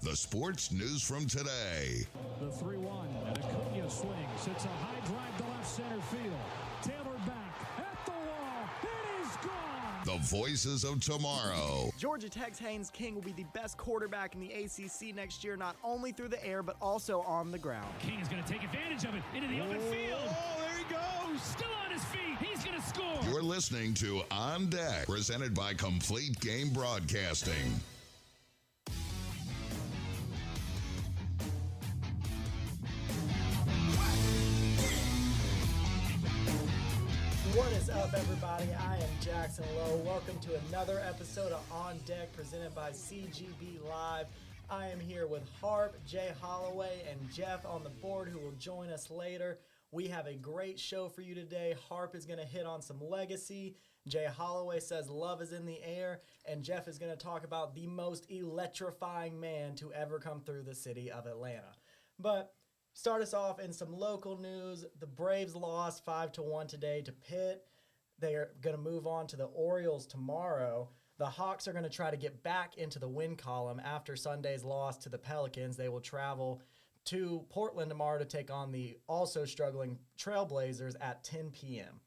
The sports news from today. The 3-1 and Acuna swings. It's a high drive to left center field. Taylor back at the wall. It is gone. The voices of tomorrow. Georgia Tech's Haynes King will be the best quarterback in the ACC next year, not only through the air, but also on the ground. King is going to take advantage of it into the open field. Oh, there he goes. Still on his feet. He's going to score. You're listening to On Deck, presented by Complete Game Broadcasting. What is up, everybody? I am Jackson Lowe. Welcome to another episode of On Deck, presented by CGB Live. I am here with Harp, Jay Holloway, and Jeff on the board, who will join us later. We have a great show for you today. Harp is going to hit on some legacy. Jay Holloway says love is in the air. And Jeff is going to talk about the most electrifying man to ever come through the city of Atlanta. But start us off in some local news. The Braves lost 5-1 today to Pitt. They are going to move on to the Orioles tomorrow. The Hawks are going to try to get back into the win column after Sunday's loss to the Pelicans. They will travel to Portland tomorrow to take on the also struggling Trailblazers at 10 p.m.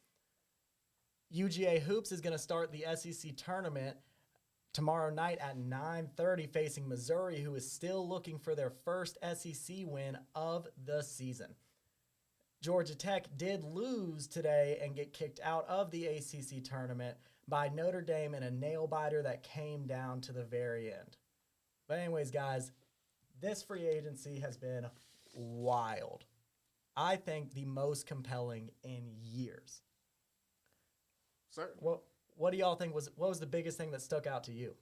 UGA Hoops is going to start the SEC tournament tomorrow night at 9:30, facing Missouri, who is still looking for their first SEC win of the season. Georgia Tech did lose today and get kicked out of the ACC tournament by Notre Dame in a nail-biter that came down to the very end. But anyways, guys, this free agency has been wild. I think the most compelling in years. Certainly. What do y'all think what was the biggest thing that stuck out to you?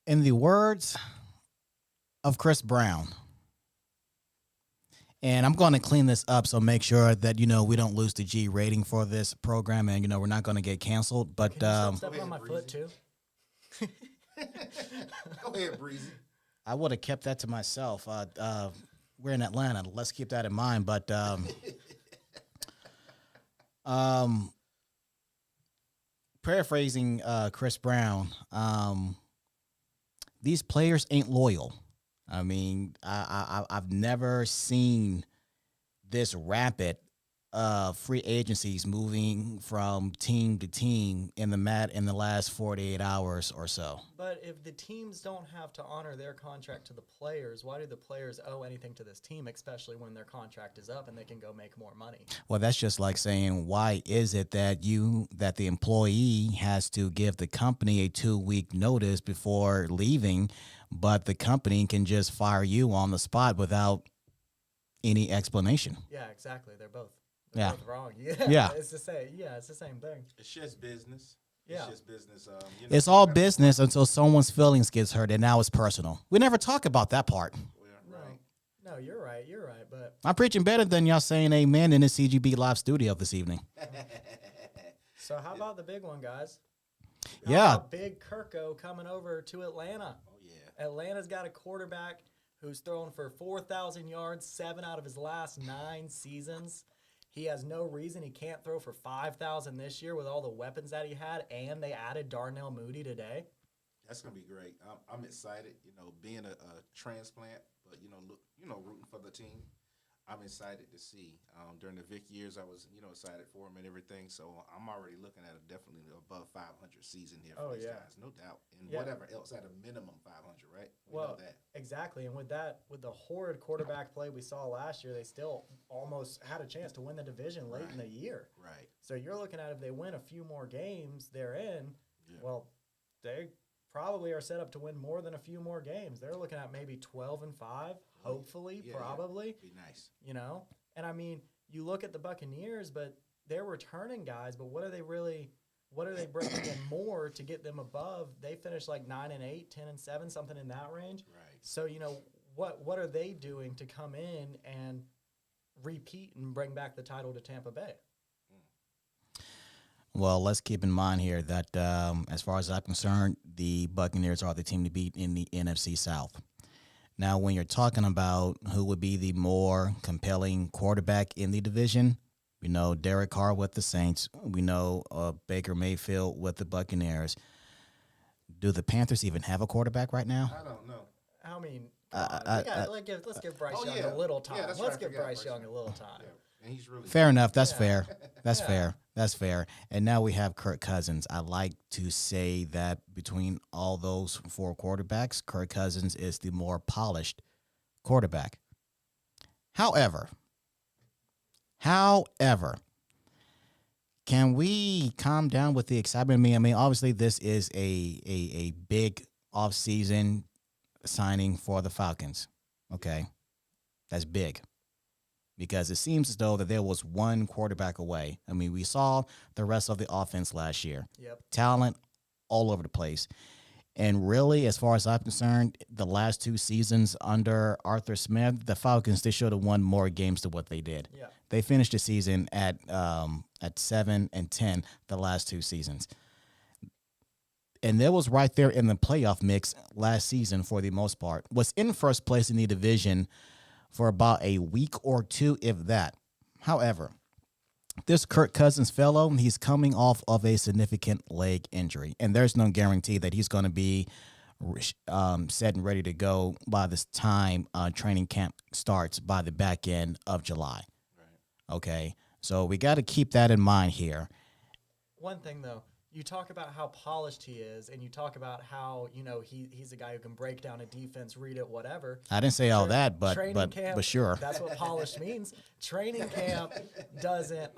In the words of Chris Brown, and I'm going to clean this up so make sure that, we don't lose the G rating for this program and, we're not going to get canceled. But Can you stop stepping on my foot, too? Go ahead, Breezy. I would have kept that to myself. We're in Atlanta. Let's keep that in mind. But paraphrasing Chris Brown, these players ain't loyal. I mean, I've never seen this rapid free agencies moving from team to team in the last 48 hours or so. But if the teams don't have to honor their contract to the players, why do the players owe anything to this team, especially when their contract is up and they can go make more money? Well, that's just like saying, why is it that the employee has to give the company a 2-week notice before leaving, but the company can just fire you on the spot without any explanation? Yeah, exactly. They're both wrong. Yeah. It's the same thing. It's just business. Yeah. It's just business. It's all business until someone's feelings gets hurt, and now it's personal. We never talk about that part. Right. No, you're right. But I'm preaching better than y'all saying amen in the CGB live studio this evening. so how about the big one, guys? Yeah. Big Kirko coming over to Atlanta. Oh, yeah. Atlanta's got a quarterback who's thrown for 4,000 yards 7 out of his last 9 seasons. He has no reason he can't throw for 5,000 this year with all the weapons that he had, and they added Darnell Mooney today. That's going to be great. I'm excited, being a transplant, but, rooting for the team. I'm excited to see. During the Vick years, I was, excited for him and everything. So I'm already looking at a definitely above 500 season here for these guys, no doubt. And whatever else at a minimum 500, right? We know that. Exactly. And with the horrid quarterback play we saw last year, they still almost had a chance to win the division late in the year. Right. So you're looking at if they win a few more games they're in, well, they probably are set up to win more than a few more games. They're looking at maybe 12-5, hopefully, probably. Be nice. And I mean, you look at the Buccaneers, but they're returning guys, but what are they bringing in more to get them above? They finished like 9-8, 10-7, something in that range. Right. So, what are they doing to come in and repeat and bring back the title to Tampa Bay? Well, let's keep in mind here that as far as I'm concerned, the Buccaneers are the team to beat in the NFC South. Now, when you're talking about who would be the more compelling quarterback in the division, we know Derek Carr with the Saints. We know Baker Mayfield with the Buccaneers. Do the Panthers even have a quarterback right now? I don't know. I mean, let's give Bryce Young a little time. Yeah, that's let's right, give forgot Bryce Bryce Young a little time. Yeah. And he's really Fair enough. That's Yeah. fair. That's Yeah. fair. That's fair. And now we have Kirk Cousins. I like to say that between all those four quarterbacks, Kirk Cousins is the more polished quarterback. However, can we calm down with the excitement? I mean, obviously, this is a big offseason signing for the Falcons. Okay, that's big because it seems as though that there was one quarterback away. I mean, we saw the rest of the offense last year. Yep. Talent all over the place. And really, as far as I'm concerned, the last two seasons under Arthur Smith, the Falcons, they should have won more games than what they did. Yeah. They finished the season at 7-10 the last two seasons. And that was right there in the playoff mix last season for the most part. Was in first place in the division for about a week or two, if that. However, this Kirk Cousins fellow, he's coming off of a significant leg injury, and there's no guarantee that he's going to be set and ready to go by this time training camp starts by the back end of July. Right. Okay, so we got to keep that in mind here. One thing, though, you talk about how polished he is, and you talk about how, he's a guy who can break down a defense, read it, whatever. I didn't say all that, but sure. That's what polished means. Training camp doesn't,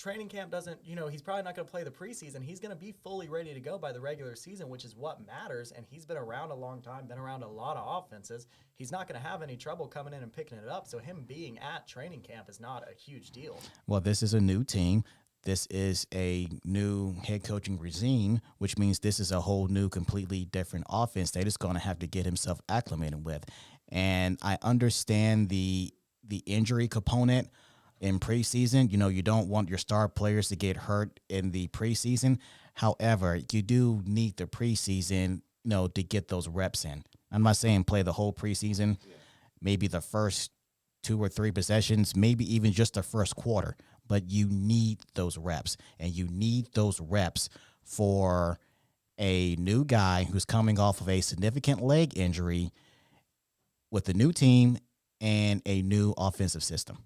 he's probably not going to play the preseason. He's going to be fully ready to go by the regular season, which is what matters, and he's been around a long time, been around a lot of offenses. He's not going to have any trouble coming in and picking it up, so him being at training camp is not a huge deal. Well, this is a new team. This is a new head coaching regime, which means this is a whole new, completely different offense that he's going to have to get himself acclimated with. And I understand the injury component in preseason. You don't want your star players to get hurt in the preseason. However, you do need the preseason, to get those reps in. I'm not saying play the whole preseason, maybe the first 2 or 3 possessions, maybe even just the first quarter. But you need those reps, and you need those reps for a new guy who's coming off of a significant leg injury with a new team and a new offensive system.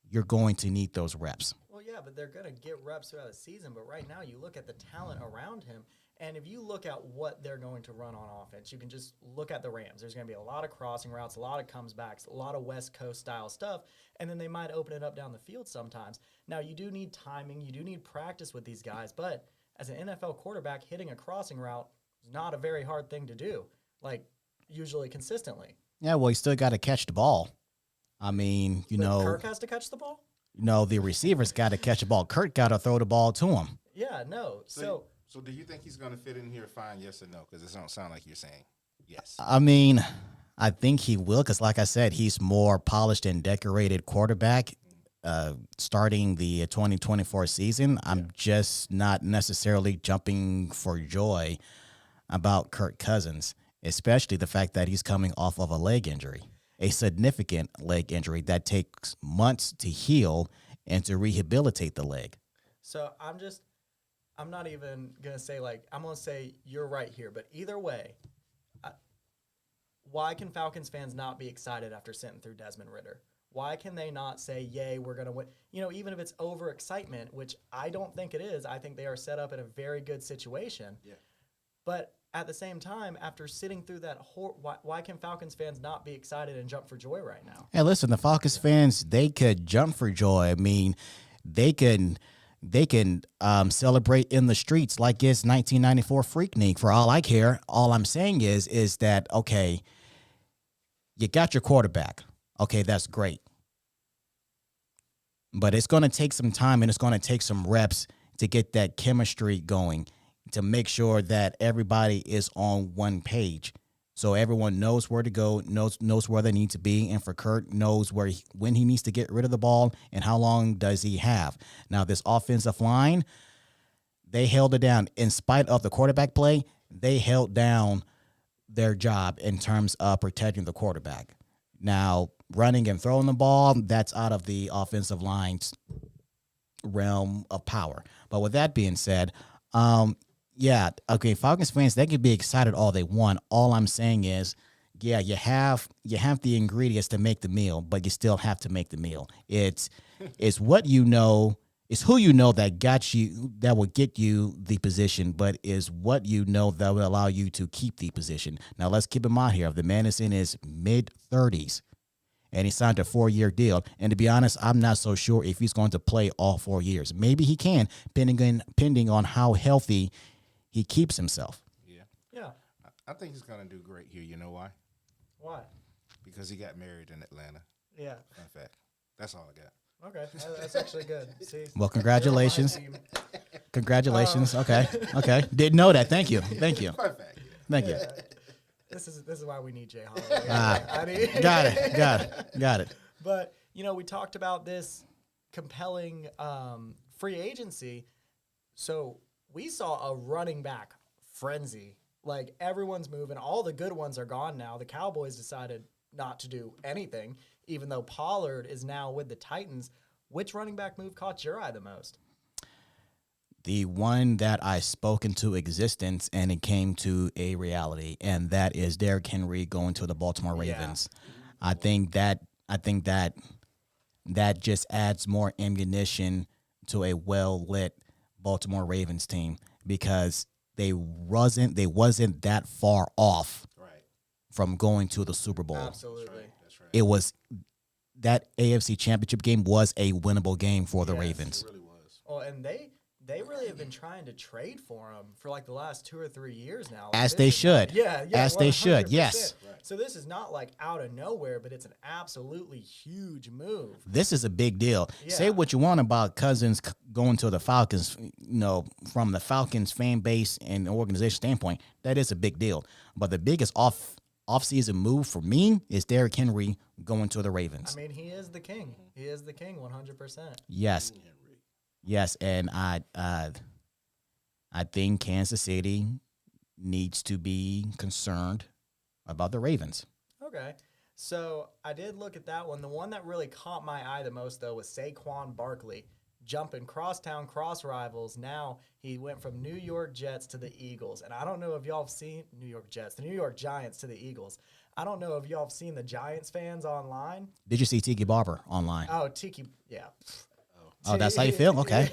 You're going to need those reps. Well, yeah, but they're going to get reps throughout the season. But right now, you look at the talent around him, and if you look at what they're going to run on offense, you can just look at the Rams. There's going to be a lot of crossing routes, a lot of comebacks, a lot of West Coast style stuff, and then they might open it up down the field sometimes. Now, you do need timing. You do need practice with these guys, but as an NFL quarterback, hitting a crossing route is not a very hard thing to do, usually consistently. Yeah, well, you still got to catch the ball. I mean, Kirk has to catch the ball? The receivers got to catch the ball. Kirk got to throw the ball to him. Yeah, no. So do you think he's going to fit in here fine, yes or no? Because it don't sound like you're saying yes. I mean, I think he will because, like I said, he's more polished and decorated quarterback starting the 2024 season. I'm just not necessarily jumping for joy about Kirk Cousins, especially the fact that he's coming off of a leg injury, a significant leg injury that takes months to heal and to rehabilitate the leg. So I'm not even going to say, I'm going to say you're right here. But either way, why can Falcons fans not be excited after sitting through Desmond Ridder? Why can they not say, yay, we're going to win? Even if it's overexcitement, which I don't think it is. I think they are set up in a very good situation. Yeah. But at the same time, after sitting through that why can Falcons fans not be excited and jump for joy right now? Hey, listen, the Falcons fans, they could jump for joy. I mean, they can celebrate in the streets like it's 1994 Freaknik for all I care. All I'm saying is that, okay, you got your quarterback. Okay, that's great. But it's going to take some time and it's going to take some reps to get that chemistry going, to make sure that everybody is on one page. So everyone knows where to go, knows where they need to be, and for Kurt, knows when he needs to get rid of the ball and how long does he have. Now, this offensive line, they held it down. In spite of the quarterback play, they held down their job in terms of protecting the quarterback. Now, running and throwing the ball, that's out of the offensive line's realm of power. But with that being said, Yeah, okay, Falcons fans, they could be excited all they want. All I'm saying is, yeah, you have the ingredients to make the meal, but you still have to make the meal. It's what you know, it's who you know that will get you the position, but is what you know that will allow you to keep the position. Now let's keep in mind here, the man is in his mid-30s. And he signed a 4-year deal. And to be honest, I'm not so sure if he's going to play all 4 years. Maybe he can, depending on how healthy he keeps himself. Yeah. Yeah. I think he's going to do great here. You know why? Why? Because he got married in Atlanta. Yeah. Fun fact. That's all I got. Okay, that's actually good. See, Well, congratulations. you're on my team. Congratulations. Okay. Didn't know that. Thank you. Fun fact. Yeah. Thank you. This is why we need Jay Holloway. Got it. But we talked about this compelling free agency. So we saw a running back frenzy. Like everyone's moving. All the good ones are gone now. The Cowboys decided not to do anything, even though Pollard is now with the Titans. Which running back move caught your eye the most? The one that I spoke into existence and it came to a reality, and that is Derrick Henry going to the Baltimore Ravens. I think that just adds more ammunition to a well-lit Baltimore Ravens team because they wasn't that far off from going to the Super Bowl. Absolutely. That's right. It was that AFC Championship game was a winnable game for the Ravens. It really was. Oh, and they really have been trying to trade for him for like the last 2 or 3 years now. As they should. Yeah, As they should, 100%. yes. Right. So this is not like out of nowhere, but it's an absolutely huge move. This is a big deal. Yeah. Say what you want about Cousins going to the Falcons, from the Falcons fan base and organization standpoint, that is a big deal. But the biggest off-season move for me is Derrick Henry going to the Ravens. I mean, he is the king. He is the king 100%. Yes. Yes, and I think Kansas City needs to be concerned about the Ravens. Okay. So I did look at that one. The one that really caught my eye the most, though, was Saquon Barkley. Jumping crosstown, cross rivals. Now he went from New York Jets to the Eagles. And I don't know if y'all have seen New York Jets, the New York Giants to the Eagles. I don't know if y'all have seen the Giants fans online. Did you see Tiki Barber online? Oh, Tiki, yeah. Oh, that's how you feel? Okay.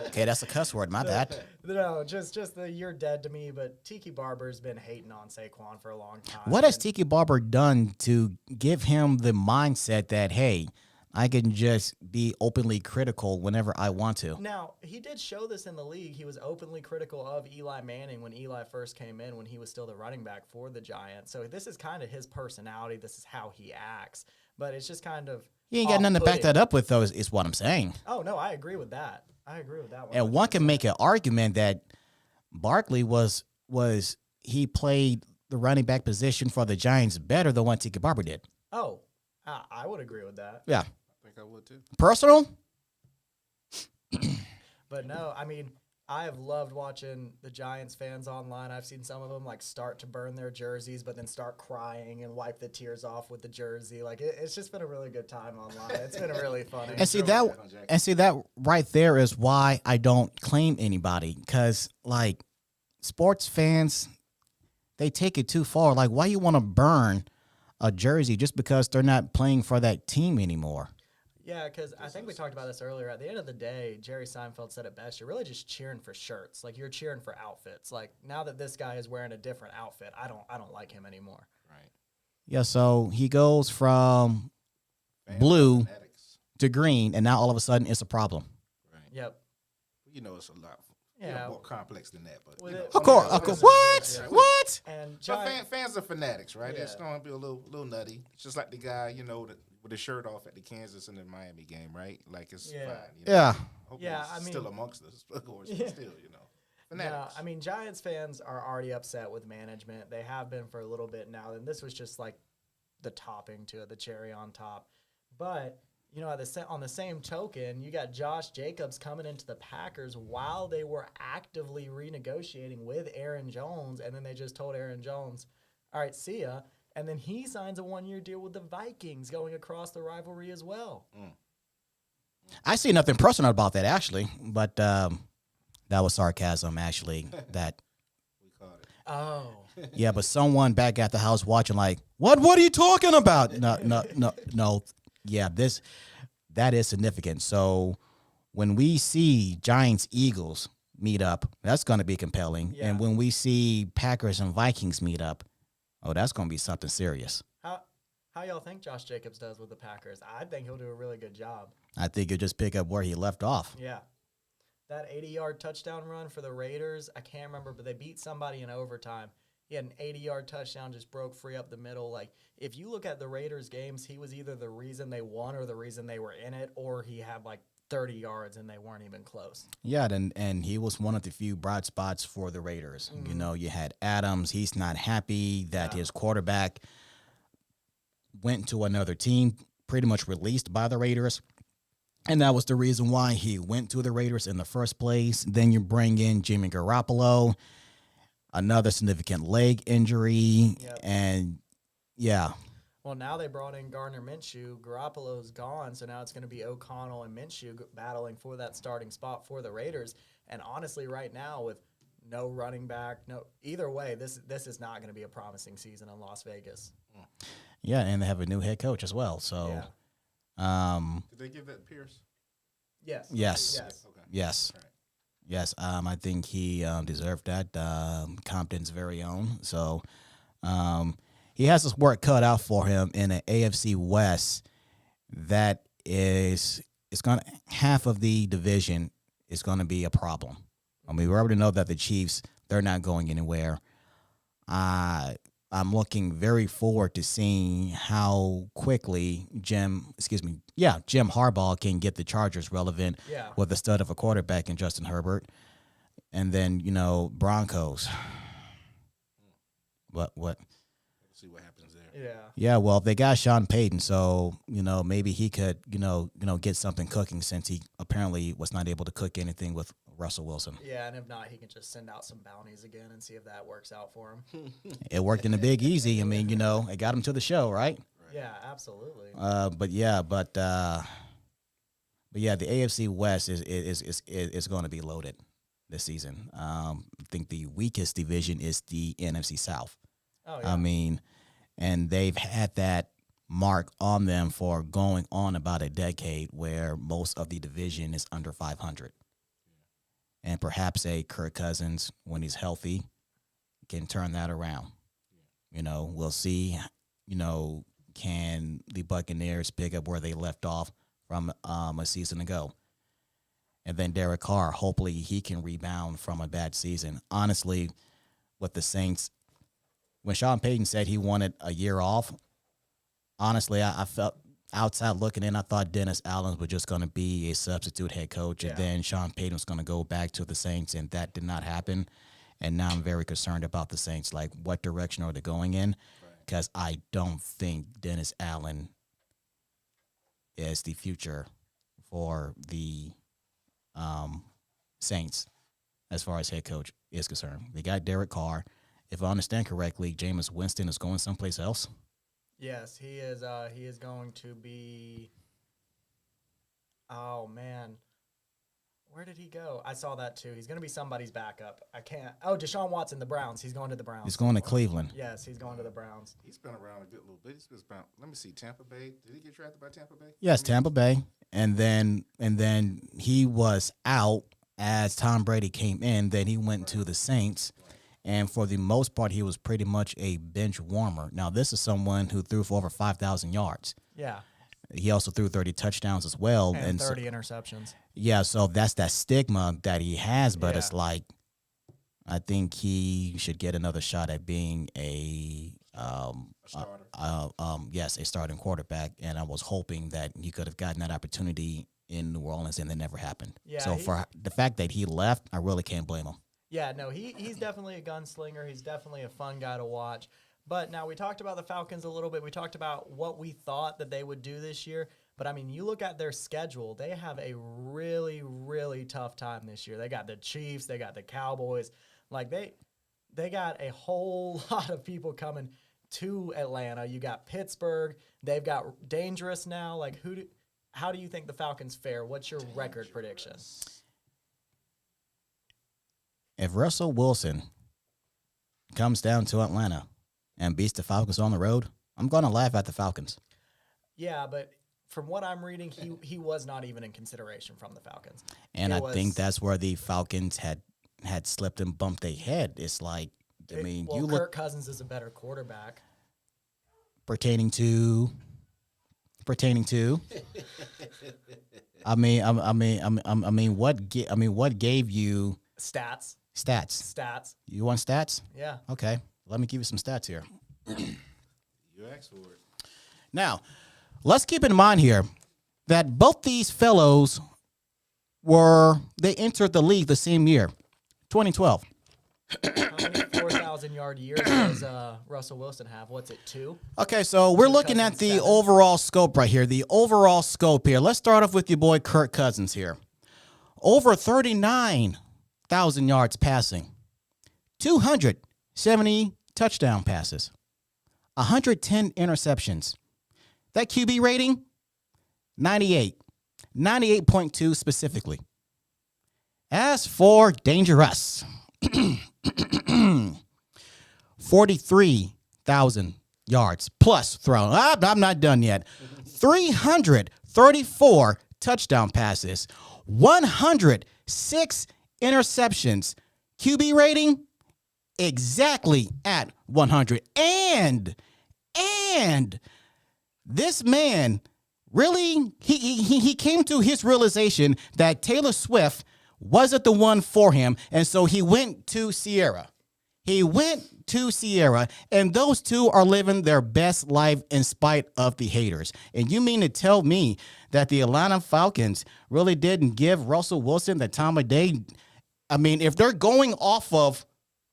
Okay, that's a cuss word. My bad. No, just the you're dead to me, but Tiki Barber's been hating on Saquon for a long time. What has Tiki Barber done to give him the mindset that, hey, I can just be openly critical whenever I want to? Now, he did show this in the league. He was openly critical of Eli Manning when Eli first came in, when he was still the running back for the Giants. So this is kind of his personality. This is how he acts. But it's just kind of He ain't got nothing to back that up with, though, is what I'm saying. Oh, no, I agree with that. I agree with that one. And one can make an argument that Barkley he played the running back position for the Giants better than what Tiki Barber did. Oh, I would agree with that. Yeah. I think I would too. Personal? But no, I mean, I have loved watching the Giants fans online. I've seen some of them start to burn their jerseys, but then start crying and wipe the tears off with the jersey. It's just been a really good time online. It's been really funny. And see that right there is why I don't claim anybody, because sports fans, they take it too far. Why you want to burn a jersey just because they're not playing for that team anymore? Yeah, because I think we talked about this earlier. At the end of the day, Jerry Seinfeld said it best. You're really just cheering for shirts. You're cheering for outfits. Now that this guy is wearing a different outfit, I don't like him anymore. Right. Yeah, so he goes from blue Fanatics. to green, and now all of a sudden it's a problem. Right. Yep. It's a lot. Yeah. More complex than that, but Of course. What? What? And But fans are fanatics, right? Yeah. It's going to be a little nutty. It's just like the guy, with his shirt off at the Kansas and the Miami game, right? It's Yeah. fine. Yeah. Hopefully Yeah, it's I mean- still amongst us, of course, Yeah. but still, no, fanatics. I mean, Giants fans are already upset with management. They have been for a little bit now, and this was just the topping to it, the cherry on top. But on the same token, you got Josh Jacobs coming into the Packers while they were actively renegotiating with Aaron Jones, and then they just told Aaron Jones, all right, see ya. And then he signs a 1-year deal with the Vikings going across the rivalry as well. I see nothing personal about that, actually, but That was sarcasm, actually. That. We caught it. Oh. Yeah, but someone back at the house watching, like, what are you talking about? No. Yeah, that is significant. So when we see Giants Eagles meet up, that's going to be compelling. Yeah. And when we see Packers and Vikings meet up, oh, that's going to be something serious. How y'all think Josh Jacobs does with the Packers? I think he'll do a really good job. I think he'll just pick up where he left off. Yeah. That 80-yard touchdown run for the Raiders, I can't remember, but they beat somebody in overtime. He had an 80-yard touchdown, just broke free up the middle. Like, if you look at the Raiders games, he was either the reason they won or the reason they were in it, or he had like 30 yards and they weren't even close. Yeah, and he was one of the few bright spots for the Raiders. Mm-hmm. You know, you had Adams. He's not happy that his quarterback went to another team, pretty much released by the Raiders. And that was the reason why he went to the Raiders in the first place. Then you bring in Jimmy Garoppolo, another significant leg injury. Yep. And, yeah. Well, now they brought in Gardner Minshew. Garoppolo's gone, so now it's going to be O'Connell and Minshew battling for that starting spot for the Raiders. And honestly, right now, with no running back, either way, this is not going to be a promising season in Las Vegas. Yeah, and they have a new head coach as well. So, Did they give that to Pierce? Yes. Okay. Yes. Right. Yes, I think he deserved that. Compton's very own. So he has his work cut out for him in an AFC West that is going to half of the division is going to be a problem. I mean, we already know that the Chiefs, they're not going anywhere. I'm looking very forward to seeing how quickly Jim Harbaugh can get the Chargers relevant with the stud of a quarterback in Justin Herbert. And then, Broncos. What? We'll see what happens there. Yeah. Yeah, well, they got Sean Payton, so, maybe he could, get something cooking since he apparently was not able to cook anything with Russell Wilson. Yeah, and if not, he can just send out some bounties again and see if that works out for him. It worked in the Big Easy. I mean, it got him to the show, right? Yeah, absolutely. But the AFC West is going to be loaded this season. I think the weakest division is the NFC South. Oh, yeah. I mean, and they've had that mark on them for going on about a decade where most of the division is under 500. And perhaps a Kirk Cousins, when he's healthy, can turn that around. We'll see, can the Buccaneers pick up where they left off from a season ago? And then Derek Carr, hopefully he can rebound from a bad season. Honestly, with the Saints, when Sean Payton said he wanted a year off, honestly, I felt outside looking in, I thought Dennis Allen was just going to be a substitute head coach, and then Sean Payton was going to go back to the Saints, and that did not happen. And now I'm very concerned about the Saints. Like, what direction are they going in? Because I don't think Dennis Allen is the future for the Saints as far as head coach is concerned. They got Derek Carr. If I understand correctly, Jameis Winston is going someplace else. Yes, he is. He is going to be. Oh man, where did he go? I saw that too. He's going to be somebody's backup. I can't. Oh, Deshaun Watson, the Browns. He's going to the Browns. He's going to Cleveland. Yes, he's going to the Browns. He's been around a good little bit. Let me see, Tampa Bay. Did he get drafted by Tampa Bay? Yes, Tampa Bay, and then he was out as Tom Brady came in. Then he went to the Saints. And for the most part, he was pretty much a bench warmer. Now, this is someone who threw for over 5,000 yards. Yeah. He also threw 30 touchdowns as well. And 30 interceptions. Yeah, so that's that stigma that he has. But it's like, I think he should get another shot at being a starter. A starting quarterback. And I was hoping that he could have gotten that opportunity in New Orleans, and it never happened. Yeah, so for the fact that he left, I really can't blame him. Yeah, no, he's definitely a gunslinger. He's definitely a fun guy to watch. But now we talked about the Falcons a little bit. We talked about what we thought that they would do this year. But, I mean, you look at their schedule. They have a really, really tough time this year. They got the Chiefs. They got the Cowboys. Like, they got a whole lot of people coming to Atlanta. You got Pittsburgh. They've got Dangerous now. Like, how do you think the Falcons fare? What's your record prediction? If Russell Wilson comes down to Atlanta and beats the Falcons on the road, I'm going to laugh at the Falcons. Yeah, but from what I'm reading, he was not even in consideration from the Falcons. And I think that's where the Falcons had slipped and bumped their head. It's like, Kirk Cousins is a better quarterback. Pertaining to. What gave you Stats. You want stats? Yeah. Okay, let me give you some stats here. You asked for it. Now, let's keep in mind here that both these fellows they entered the league the same year, 2012. How many 4,000-yard years does Russell Wilson have? What's it, 2? Okay, so we're looking at the overall scope right here. Let's start off with your boy Kirk Cousins here. Over 39,000 yards passing, 270 touchdown passes, 110 interceptions. That QB rating, 98.2 specifically. As for dangerous, 43,000 yards plus thrown. I'm not done yet. 334 touchdown passes, 106 interceptions. QB rating exactly at 100. And this man really he came to his realization that Taylor Swift wasn't the one for him, and so he went to Sierra. And those two are living their best life in spite of the haters. And you mean to tell me that the Atlanta Falcons really didn't give Russell Wilson the time of day? I mean, if they're going off of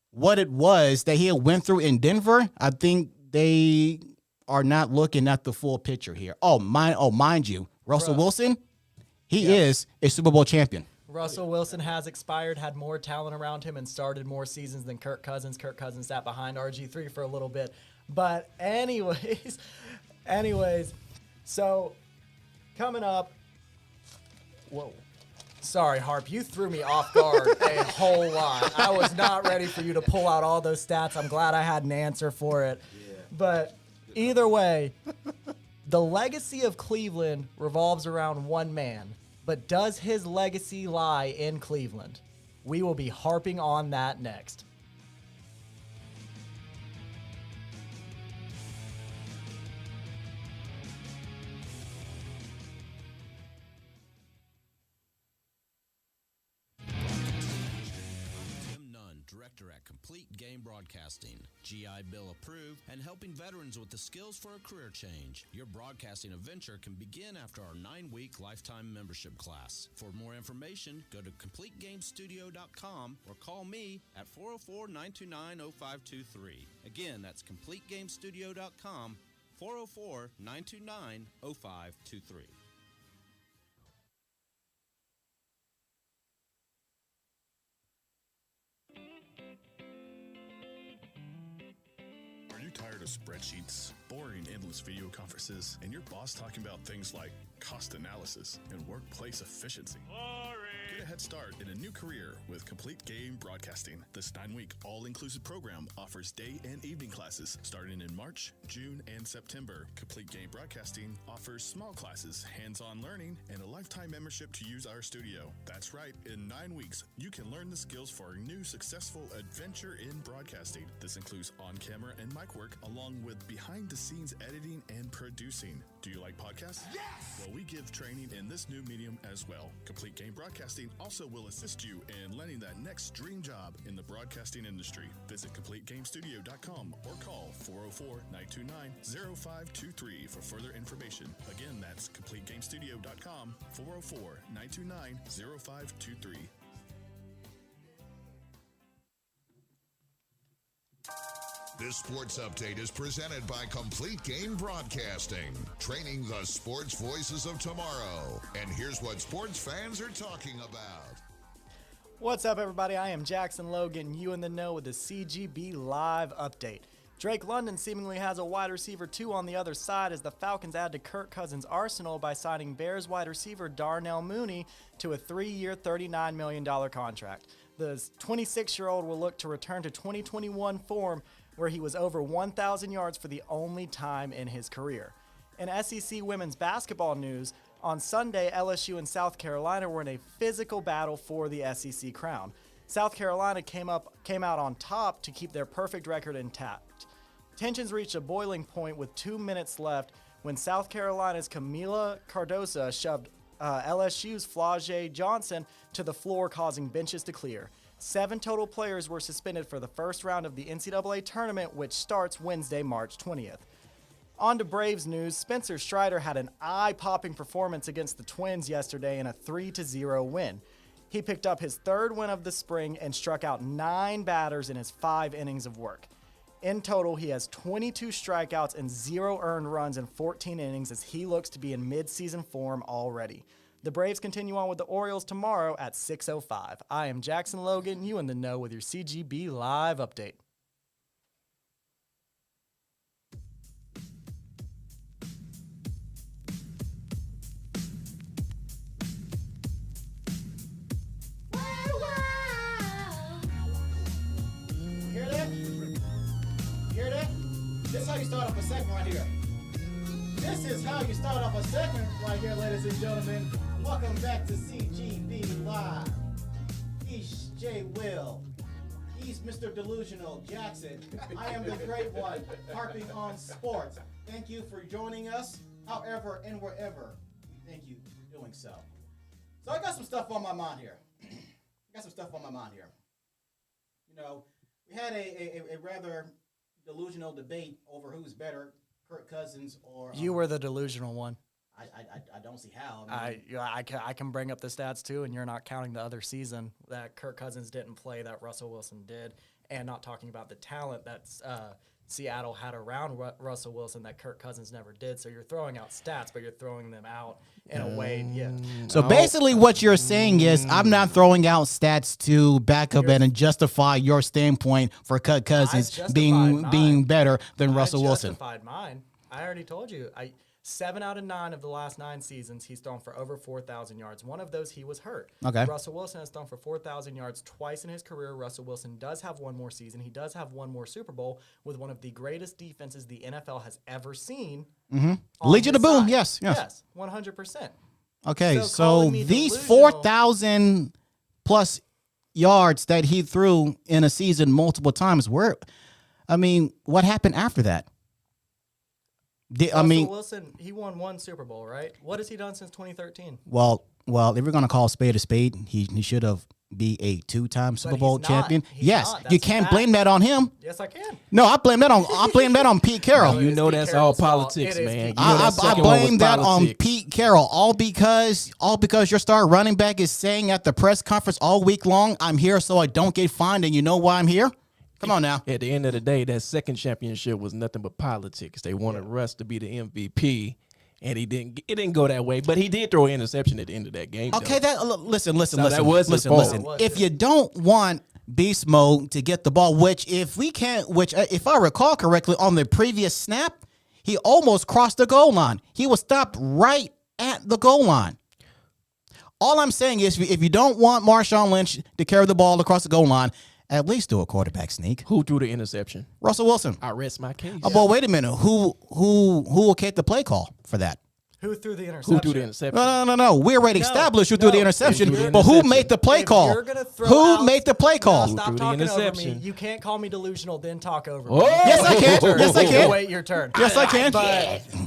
what it was that he went through in Denver, I think they are not looking at the full picture here. Mind you, Russell Wilson, he is a Super Bowl champion. Russell Wilson has expired, had more talent around him, and started more seasons than Kirk Cousins. Kirk Cousins sat behind RG3 for a little bit. But anyways, so coming up, whoa. Sorry, Harp, you threw me off guard a whole lot. I was not ready for you to pull out all those stats. I'm glad I had an answer for it. Yeah. But either way, the legacy of Cleveland revolves around one man. But does his legacy lie in Cleveland? We will be harping on that next. Director at Complete Game Broadcasting, GI Bill approved, and helping veterans with the skills for a career change. Your broadcasting adventure can begin after our 9-week lifetime membership class. For more information, go to CompleteGameStudio.com or call me at 404-929-0523. Again, that's CompleteGameStudio.com, 404-929-0523. Are you tired of spreadsheets, boring endless video conferences, and your boss talking about things like cost analysis and workplace efficiency? Get a head start in a new career with Complete Game Broadcasting. This 9-week all-inclusive program offers day and evening classes starting in March, June, and September. Complete Game Broadcasting offers small classes, hands-on learning, and a lifetime membership to use our studio. That's right, in 9 weeks, you can learn the skills for a new successful adventure in broadcasting. This includes on-camera and mic work, along with behind-the-scenes editing and producing. Do you like podcasts? Yes! Well, we give training in this new medium as well. Complete Game Broadcasting also will assist you in landing that next dream job in the broadcasting industry. Visit CompleteGameStudio.com or call 404-929-0523 for further information. Again, that's CompleteGameStudio.com, 404-929-0523. This sports update is presented by Complete Game Broadcasting, training the sports voices of tomorrow. And here's what sports fans are talking about. What's up, everybody? I am Jackson Lowe, getting you in the know with the CGB Live update. Drake London seemingly has a wide receiver 2 on the other side as the Falcons add to Kirk Cousins' arsenal by signing Bears wide receiver Darnell Mooney to a 3-year, $39 million contract. The 26-year-old will look to return to 2021 form, where he was over 1,000 yards for the only time in his career. In SEC women's basketball news, on Sunday, LSU and South Carolina were in a physical battle for the SEC crown. South Carolina came out on top to keep their perfect record intact. Tensions reached a boiling point with 2 minutes left when South Carolina's Camila Cardosa shoved LSU's Flau'jae Johnson to the floor, causing benches to clear. 7 total players were suspended for the first round of the NCAA tournament, which starts Wednesday, March 20th. On to Braves news. Spencer Strider had an eye-popping performance against the Twins yesterday in a 3-0 win. He picked up his 3rd win of the spring and struck out 9 batters in his 5 innings of work. In total, he has 22 strikeouts and 0 earned runs in 14 innings as he looks to be in mid-season form already. The Braves continue on with the Orioles tomorrow at 6:05. I am Jackson Logan, you in the know with your CGB Live update. This is how you start off a segment right here. This is how you start off a segment right here, ladies and gentlemen. Welcome back to CGB Live. He's J. Will. He's Mr. Delusional Jackson. I am the great one, harping on sports. Thank you for joining us, however and wherever. We thank you for doing so. So I got some stuff on my mind here. You know, we had a rather delusional debate over who's better, Kirk Cousins or... You were the delusional one. I don't see how. I can bring up the stats too, and you're not counting the other season that Kirk Cousins didn't play that Russell Wilson did, and not talking about the talent that Seattle had around Russell Wilson that Kirk Cousins never did. So you're throwing out stats, but you're throwing them out in a way. Yeah. So basically what you're saying is I'm not throwing out stats to back up and justify your standpoint for Kirk Cousins being better than Russell Wilson. I justified mine. I already told you. 7 out of 9 of the last 9 seasons, he's thrown for over 4,000 yards. One of those, he was hurt. Okay. Russell Wilson has thrown for 4,000 yards twice in his career. Russell Wilson does have one more season. He does have one more Super Bowl with one of the greatest defenses the NFL has ever seen. Mm-hmm. Legion of Boom, yes. Yes, 100%. Okay, so these 4,000 plus yards that he threw in a season multiple times, what happened after that? Russell Wilson, he won 1 Super Bowl, right? What has he done since 2013? Well, if we're going to call a spade, he should have be a 2-time Super Bowl champion. Yes, you can't blame that on him. Yes, I can. No, I blame that on Pete Carroll. You know that's all politics, man. I blame that on Pete Carroll. All because your star running back is saying at the press conference all week long, "I'm here so I don't get fined," and you know why I'm here? Come on now. At the end of the day, that second championship was nothing but politics. They wanted Russ to be the MVP, and it didn't go that way. But he did throw an interception at the end of that game. Okay, listen. That was his fault. If you don't want beast mode to get the ball, if I recall correctly, on the previous snap, he almost crossed the goal line. He was stopped right at the goal line. All I'm saying is, if you don't want Marshawn Lynch to carry the ball across the goal line, at least do a quarterback sneak. Who threw the interception? Russell Wilson. I rest my case. Oh, but wait a minute. Who will take the play call for that? Who threw the interception? No. We already established who threw the interception, but who made the play call? Who made the play call? Stop talking over me. You can't call me delusional, then talk over me. Yes, I can. Yes, I can. Wait your turn. Yes, I can.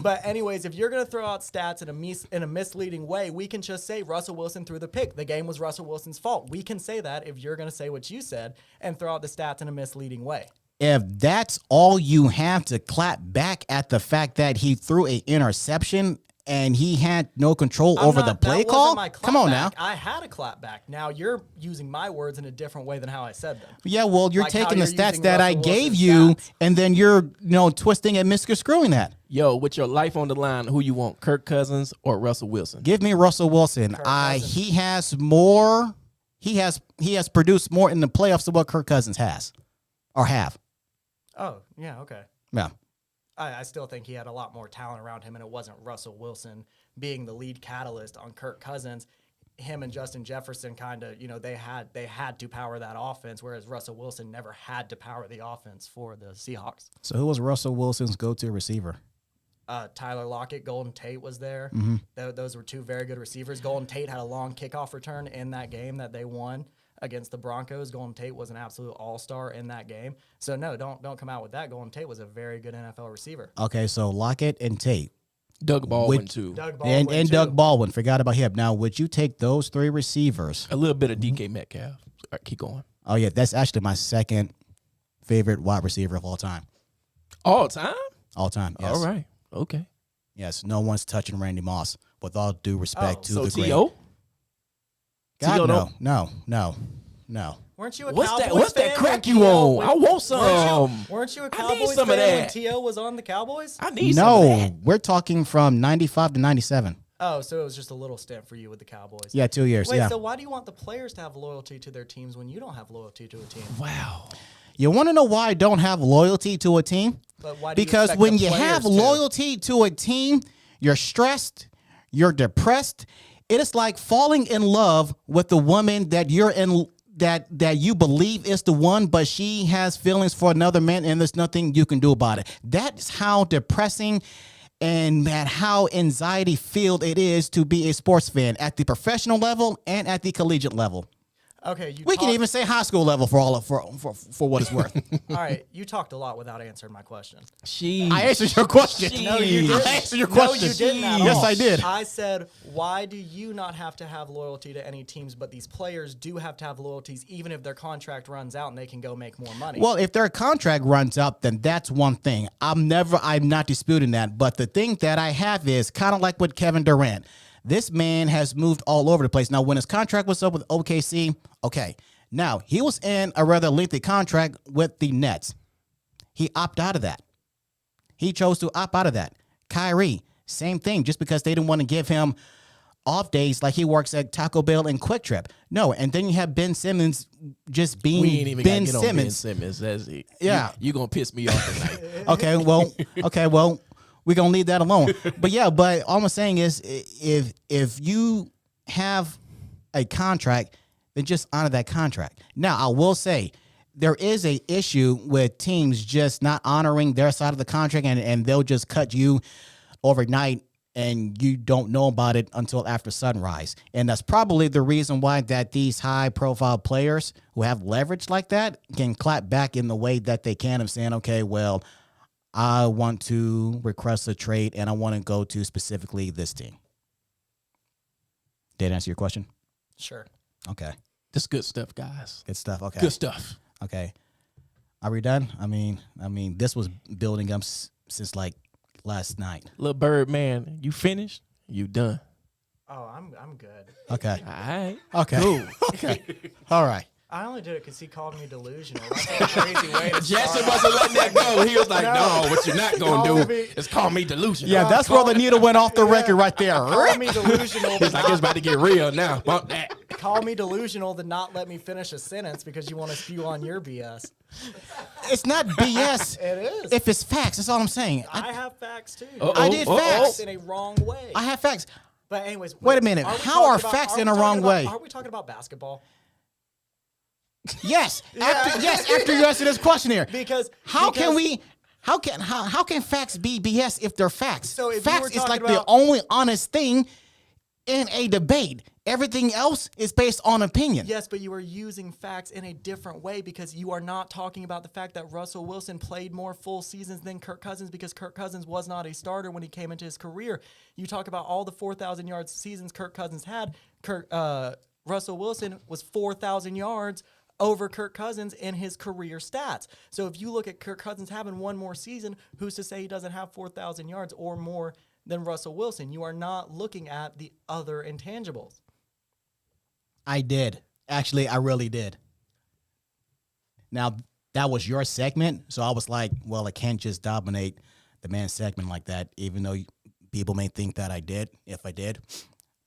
But anyways, if you're going to throw out stats in a misleading way, we can just say Russell Wilson threw the pick. The game was Russell Wilson's fault. We can say that if you're going to say what you said and throw out the stats in a misleading way. If that's all you have to clap back at the fact that he threw an interception and he had no control over the play call? Come on now. I had a clap back. Now you're using my words in a different way than how I said them. Yeah, well, you're taking the stats that I gave you, and then you're twisting and misconstruing that. Yo, with your life on the line, who you want, Kirk Cousins or Russell Wilson? Give me Russell Wilson. He has more. He has produced more in the playoffs than what Kirk Cousins has or have. Oh, yeah, okay. Yeah. I still think he had a lot more talent around him, and it wasn't Russell Wilson being the lead catalyst on Kirk Cousins. him and Justin Jefferson kind of, they had to power that offense, whereas Russell Wilson never had to power the offense for the Seahawks. So who was Russell Wilson's go-to receiver? Tyler Lockett, Golden Tate was there. Mm-hmm. Those were two very good receivers. Golden Tate had a long kickoff return in that game that they won against the Broncos. Golden Tate was an absolute all-star in that game. So no, don't come out with that. Golden Tate was a very good NFL receiver. Okay, so Lockett and Tate. Doug Baldwin, too. And Doug Baldwin. Forgot about him. Now, would you take those three receivers? A little bit of DK Metcalf. All right, keep going. Oh, yeah, that's actually my second favorite wide receiver of all time. All time? All time, yes. All right. Okay. Yes, no one's touching Randy Moss, with all due respect to the great. T.O.? God, no. Weren't you a What's Cowboys that? What's fan that crack when you T.O. on? I want some. Weren't you a I need Cowboys some fan of when that. T.O. was on the Cowboys? I need some of that. We're talking from 95 to 97. Oh, so it was just a little stint for you with the Cowboys. Yeah, 2 years, Wait, yeah. so why do you want the players to have loyalty to their teams when you don't have loyalty to a team? Wow. You want to know why I don't have loyalty to a team? But why do you Because expect when the you players have to? loyalty to a team, you're stressed, you're depressed. It is like falling in love with the woman that you're in, that you believe is the one, but she has feelings for another man, and there's nothing you can do about it. That's how depressing and how anxiety filled it is to be a sports fan at the professional level and at the collegiate level. Okay, We can even say high school level for what it's worth. All right, you talked a lot without answering my question. I answered your question. No, you didn't. I answered your question. No, you didn't at Yes, all. I did. I said, why do you not have to have loyalty to any teams, but these players do have to have loyalties even if their contract runs out and they can go make more money? Well, if their contract runs out, then that's one thing. I'm not disputing that. But the thing that I have is kind of like with Kevin Durant. This man has moved all over the place. Now, when his contract was up with OKC, okay. Now, he was in a rather lengthy contract with the Nets. He opted out of that. He chose to opt out of that. Kyrie, same thing, just because they didn't want to give him off days like he works at Taco Bell and Quick Trip. No, and then you have Ben Simmons just being We ain't even Ben got to get on Ben Simmons. Simmons. That's it. Yeah. You going to piss me off tonight. Okay, well, we're gonna leave that alone. But all I'm saying is, if you have a contract, then just honor that contract. Now, I will say there is a issue with teams just not honoring their side of the contract, and they'll just cut you overnight, and you don't know about it until after sunrise. And that's probably the reason why that these high-profile players who have leverage like that can clap back in the way that they can of saying, okay, well, I want to request a trade, and I want to go to specifically this team. Did I answer your question? Sure. Okay. This good stuff, guys. Good stuff. Okay. Good stuff. Okay. Are we done? I mean, this was building up since like last night. Little bird man, you finished? You done. Oh, I'm good. Okay. All right. Okay. Cool. Okay. All right. I only did it because he called me delusional. That's a crazy way to Jackson start. wasn't letting that go. He was like, no, what you're not going Call to do me- is call me delusional. Yeah, that's where the needle went off the record right there. Call me delusional. He's like, it's about to get real now. Bump that. Call me delusional to not let me finish a sentence because you want to spew on your BS. It's not BS. It is. If it's facts, that's all I'm saying. I have facts too. I did facts. in a wrong way. I have facts. But anyways, Wait a minute. we How are talking facts are in we a wrong talking way? Are we talking about basketball? Yes. After you answer this question here. Because How can facts be BS if they're facts? So if you facts were is talking like about- the only honest thing in a debate. Everything else is based on opinion. Yes, but you are using facts in a different way because you are not talking about the fact that Russell Wilson played more full seasons than Kirk Cousins because Kirk Cousins was not a starter when he came into his career. You talk about all the 4,000 yards seasons Kirk Cousins had. Russell Wilson was 4,000 yards over Kirk Cousins in his career stats. So if you look at Kirk Cousins having one more season, who's to say he doesn't have 4,000 yards or more than Russell Wilson? You are not looking at the other intangibles. I did. Actually, I really did. Now, that was your segment, so I was like, well, I can't just dominate the man's segment like that, even though people may think that I did. If I did,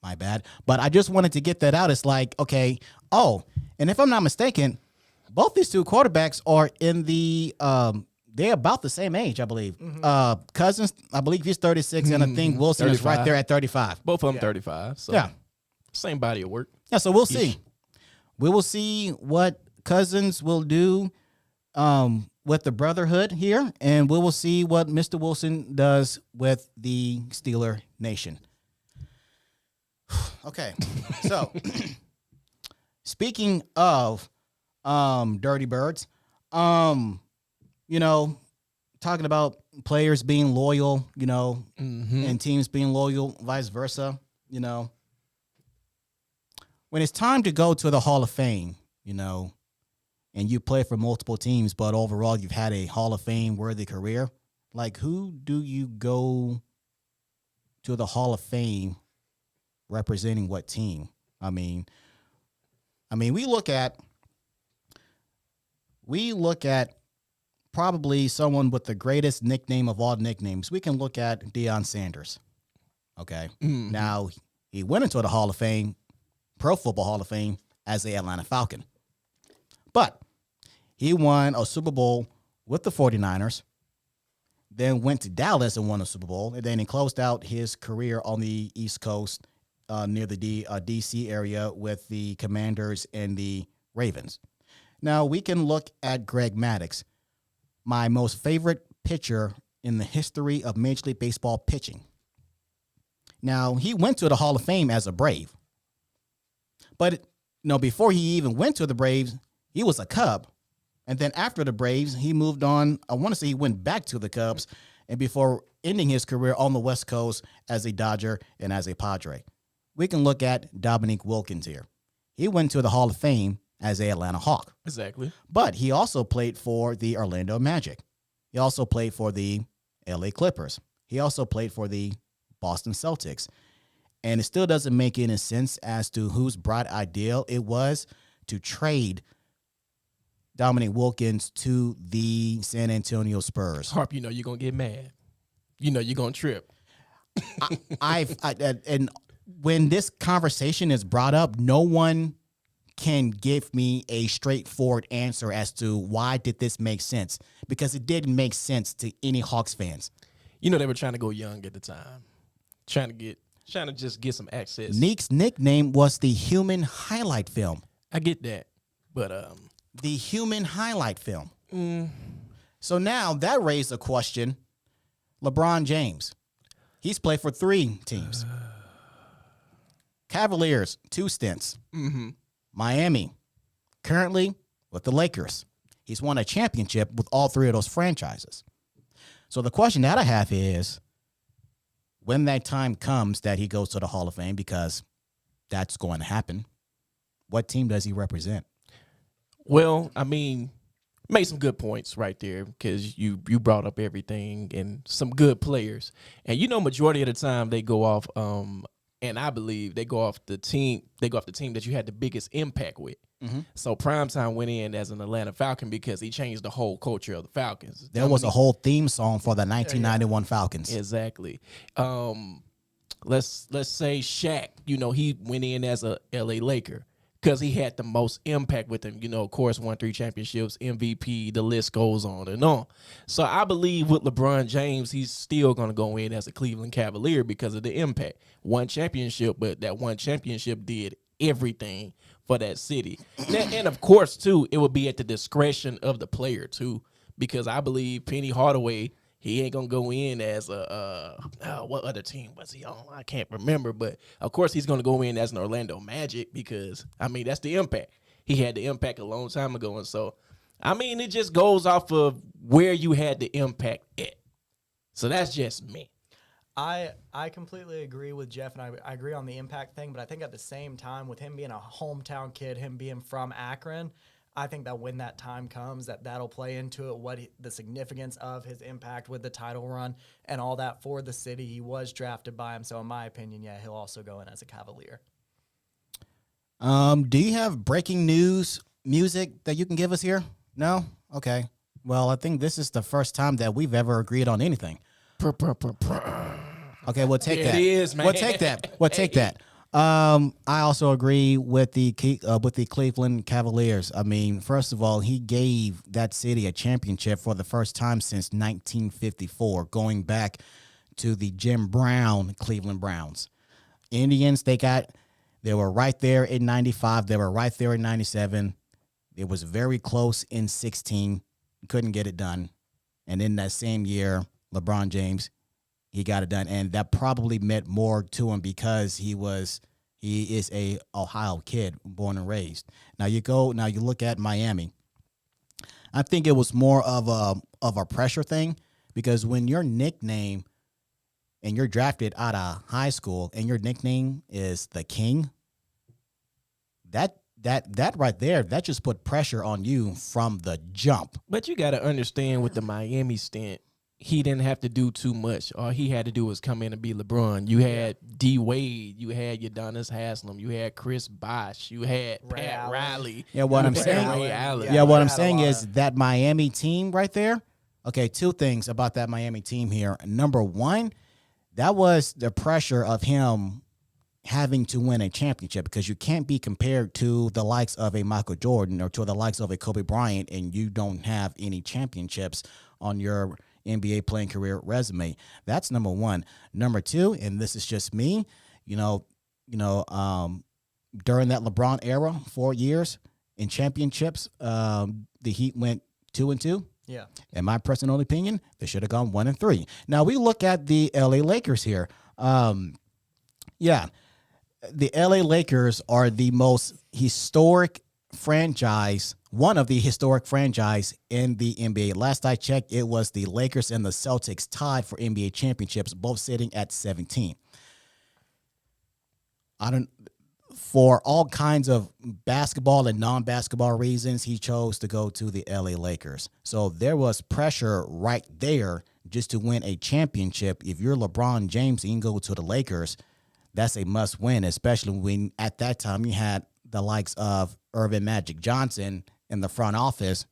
my bad. But I just wanted to get that out. It's like, okay, and if I'm not mistaken, both these two quarterbacks are in the they're about the same age, I believe. Cousins, I believe he's 36, and I think Wilson is right 35. there at 35. Both of them 35. So. Yeah. Same body of work. Yeah, so we'll see. We will see what Cousins will do with the Brotherhood here, and we will see what Mr. Wilson does with the Steeler Nation. Okay, so speaking of Dirty Birds, talking about players being loyal, and teams being loyal, vice versa, when it's time to go to the Hall of Fame, and you play for multiple teams, but overall you've had a Hall of Fame worthy career, like who do you go to the Hall of Fame representing what team? I mean, we look at probably someone with the greatest nickname of all nicknames. We can look at Deion Sanders. Okay. Mm-hmm. Now, he went into the Hall of Fame, Pro Football Hall of Fame, as the Atlanta Falcon. But he won a Super Bowl with the 49ers, then went to Dallas and won a Super Bowl, and then he closed out his career on the East Coast near the D.C. area with the Commanders and the Ravens. Now, we can look at Greg Maddux, my most favorite pitcher in the history of Major League Baseball pitching. Now, he went to the Hall of Fame as a Brave. But, before he even went to the Braves, he was a Cub. And then after the Braves, he moved on. I want to say he went back to the Cubs, and before ending his career on the West Coast as a Dodger and as a Padre. We can look at Dominique Wilkins here. He went to the Hall of Fame as a Atlanta Hawk. Exactly. But he also played for the Orlando Magic. He also played for the LA Clippers. He also played for the Boston Celtics. And it still doesn't make any sense as to whose bright ideal it was to trade Dominique Wilkins to the San Antonio Spurs. Harp, you're going to get mad. You're going to trip. And when this conversation is brought up, no one can give me a straightforward answer as to why did this make sense, because it didn't make sense to any Hawks fans. They were trying to go young at the time, trying to just get some access. Neek's nickname was the Human Highlight Film. I get that, but the Human Highlight Film. So now that raised a question. LeBron James, he's played for 3 teams. Cavaliers, 2 stints. Mm-hmm. Miami, currently with the Lakers. He's won a championship with all 3 of those franchises. So the question that I have is, when that time comes that he goes to the Hall of Fame, because that's going to happen, what team does he represent? Well, made some good points right there, because you brought up everything and some good players. And majority of the time they go off and I believe they go off the team that you had the biggest impact with. Mm-hmm. So Primetime went in as an Atlanta Falcon because he changed the whole culture of the Falcons. There was a whole theme song for the 1991 Falcons. Exactly. Let's say Shaq, he went in as a LA Laker because he had the most impact with them. Of course, won 3 championships, MVP, the list goes on and on. So I believe with LeBron James, he's still going to go in as a Cleveland Cavalier because of the impact. 1 championship, but that 1 championship did everything for that city. And of course, too, it would be at the discretion of the player, too, because I believe Penny Hardaway, he ain't going to go in as what other team was he on? I can't remember, but of course he's going to go in as an Orlando Magic because, that's the impact. He had the impact a long time ago, and so, it just goes off of where you had the impact at. So that's just me. I completely agree with Jeff, and I agree on the impact thing, but I think at the same time, with him being a hometown kid, him being from Akron, I think that when that time comes, that'll play into it, the significance of his impact with the title run and all that for the city. He was drafted by him, so in my opinion, he'll also go in as a Cavalier. Do you have breaking news music that you can give us here? No? Okay. Well, I think this is the first time that we've ever agreed on anything. Okay, we'll take that. It is, man. We'll take that. We'll take that. I also agree with the Cleveland Cavaliers. First of all, he gave that city a championship for the first time since 1954, going back to the Jim Brown Cleveland Browns. Indians, they got They were right there in 95. They were right there in 97. It was very close in 16. Couldn't get it done. And in that same year, LeBron James, he got it done. And that probably meant more to him because he is a Ohio kid, born and raised. Now you look at Miami. I think it was more of a pressure thing because when your nickname and you're drafted out of high school and your nickname is the King, that right there, that just put pressure on you from the jump. But you got to understand with the Miami stint, he didn't have to do too much. All he had to do was come in and be LeBron. You had D. Wade. You had Udonis Haslem. You had Chris Bosh. You had Pat Riley. Yeah, what I'm saying is that Miami team right there. Okay, two things about that Miami team here. Number one, that was the pressure of him having to win a championship because you can't be compared to the likes of a Michael Jordan or to the likes of a Kobe Bryant and you don't have any championships on your NBA playing career resume. That's number one. Number two, and this is just me, during that LeBron era, 4 years in championships, the Heat went 2-2. Yeah. In my personal opinion, they should have gone 1-3. Now we look at the LA Lakers here. The LA Lakers are the most historic franchise, one of the historic franchise in the NBA. Last I checked, it was the Lakers and the Celtics tied for NBA championships, both sitting at 17. For all kinds of basketball and non-basketball reasons, he chose to go to the LA Lakers. So there was pressure right there just to win a championship. If you're LeBron James and you can go to the Lakers, that's a must win, especially when at that time you had the likes of Irvin Magic Johnson in the front office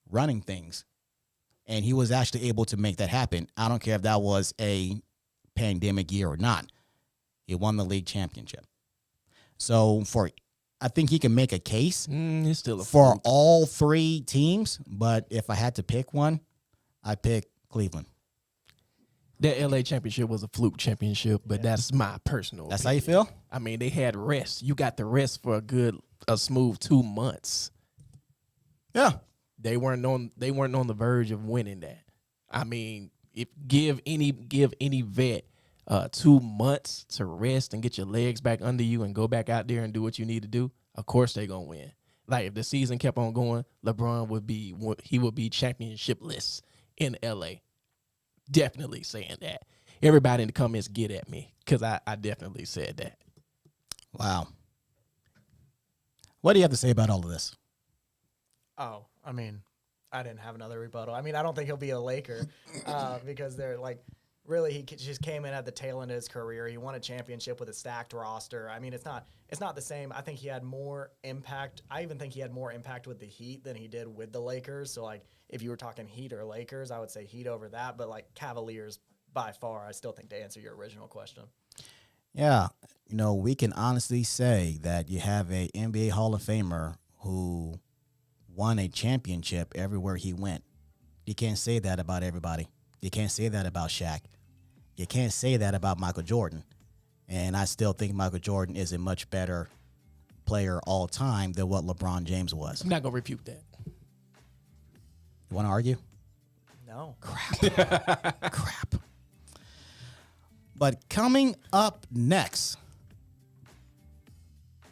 running things. And he was actually able to make that happen. I don't care if that was a pandemic year or not. He won the league championship. So I think he can make a case It's still for all three teams. But if I had to pick one, I'd pick Cleveland. That LA championship was a fluke championship, but that's my personal That's opinion. how you feel? I mean, they had rest. You got the rest for a smooth 2 months. Yeah. They weren't on the verge of winning that. I mean, give any vet 2 months to rest and get your legs back under you and go back out there and do what you need to do, of course they're going to win. Like if the season kept on going, LeBron would be championshipless in LA. Definitely saying that. Everybody in the comments get at me because I definitely said that. Wow. What do you have to say about all of this? Oh, I mean, I didn't have another rebuttal. I mean, I don't think he'll be a Laker because they're like, really, he just came in at the tail end of his career. He won a championship with a stacked roster. I mean, it's not the same. I think he had more impact. I even think he had more impact with the Heat than he did with the Lakers. So, like, if you were talking Heat or Lakers, I would say Heat over that. But, like, Cavaliers by far, I still think to answer your original question. Yeah. We can honestly say that you have a NBA Hall of Famer who won a championship everywhere he went. You can't say that about everybody. You can't say that about Shaq. You can't say that about Michael Jordan. And I still think Michael Jordan is a much better player all time than what LeBron James was. I'm not going to refute that. You want to argue? No. Crap. But coming up next,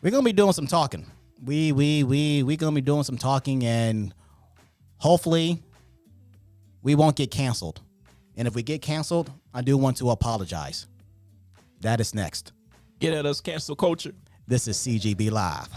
we're going to be doing some talking. We're going to be doing some talking, and hopefully we won't get canceled. And if we get canceled, I do want to apologize. That is next. Get at us, cancel culture. This is CGB Live.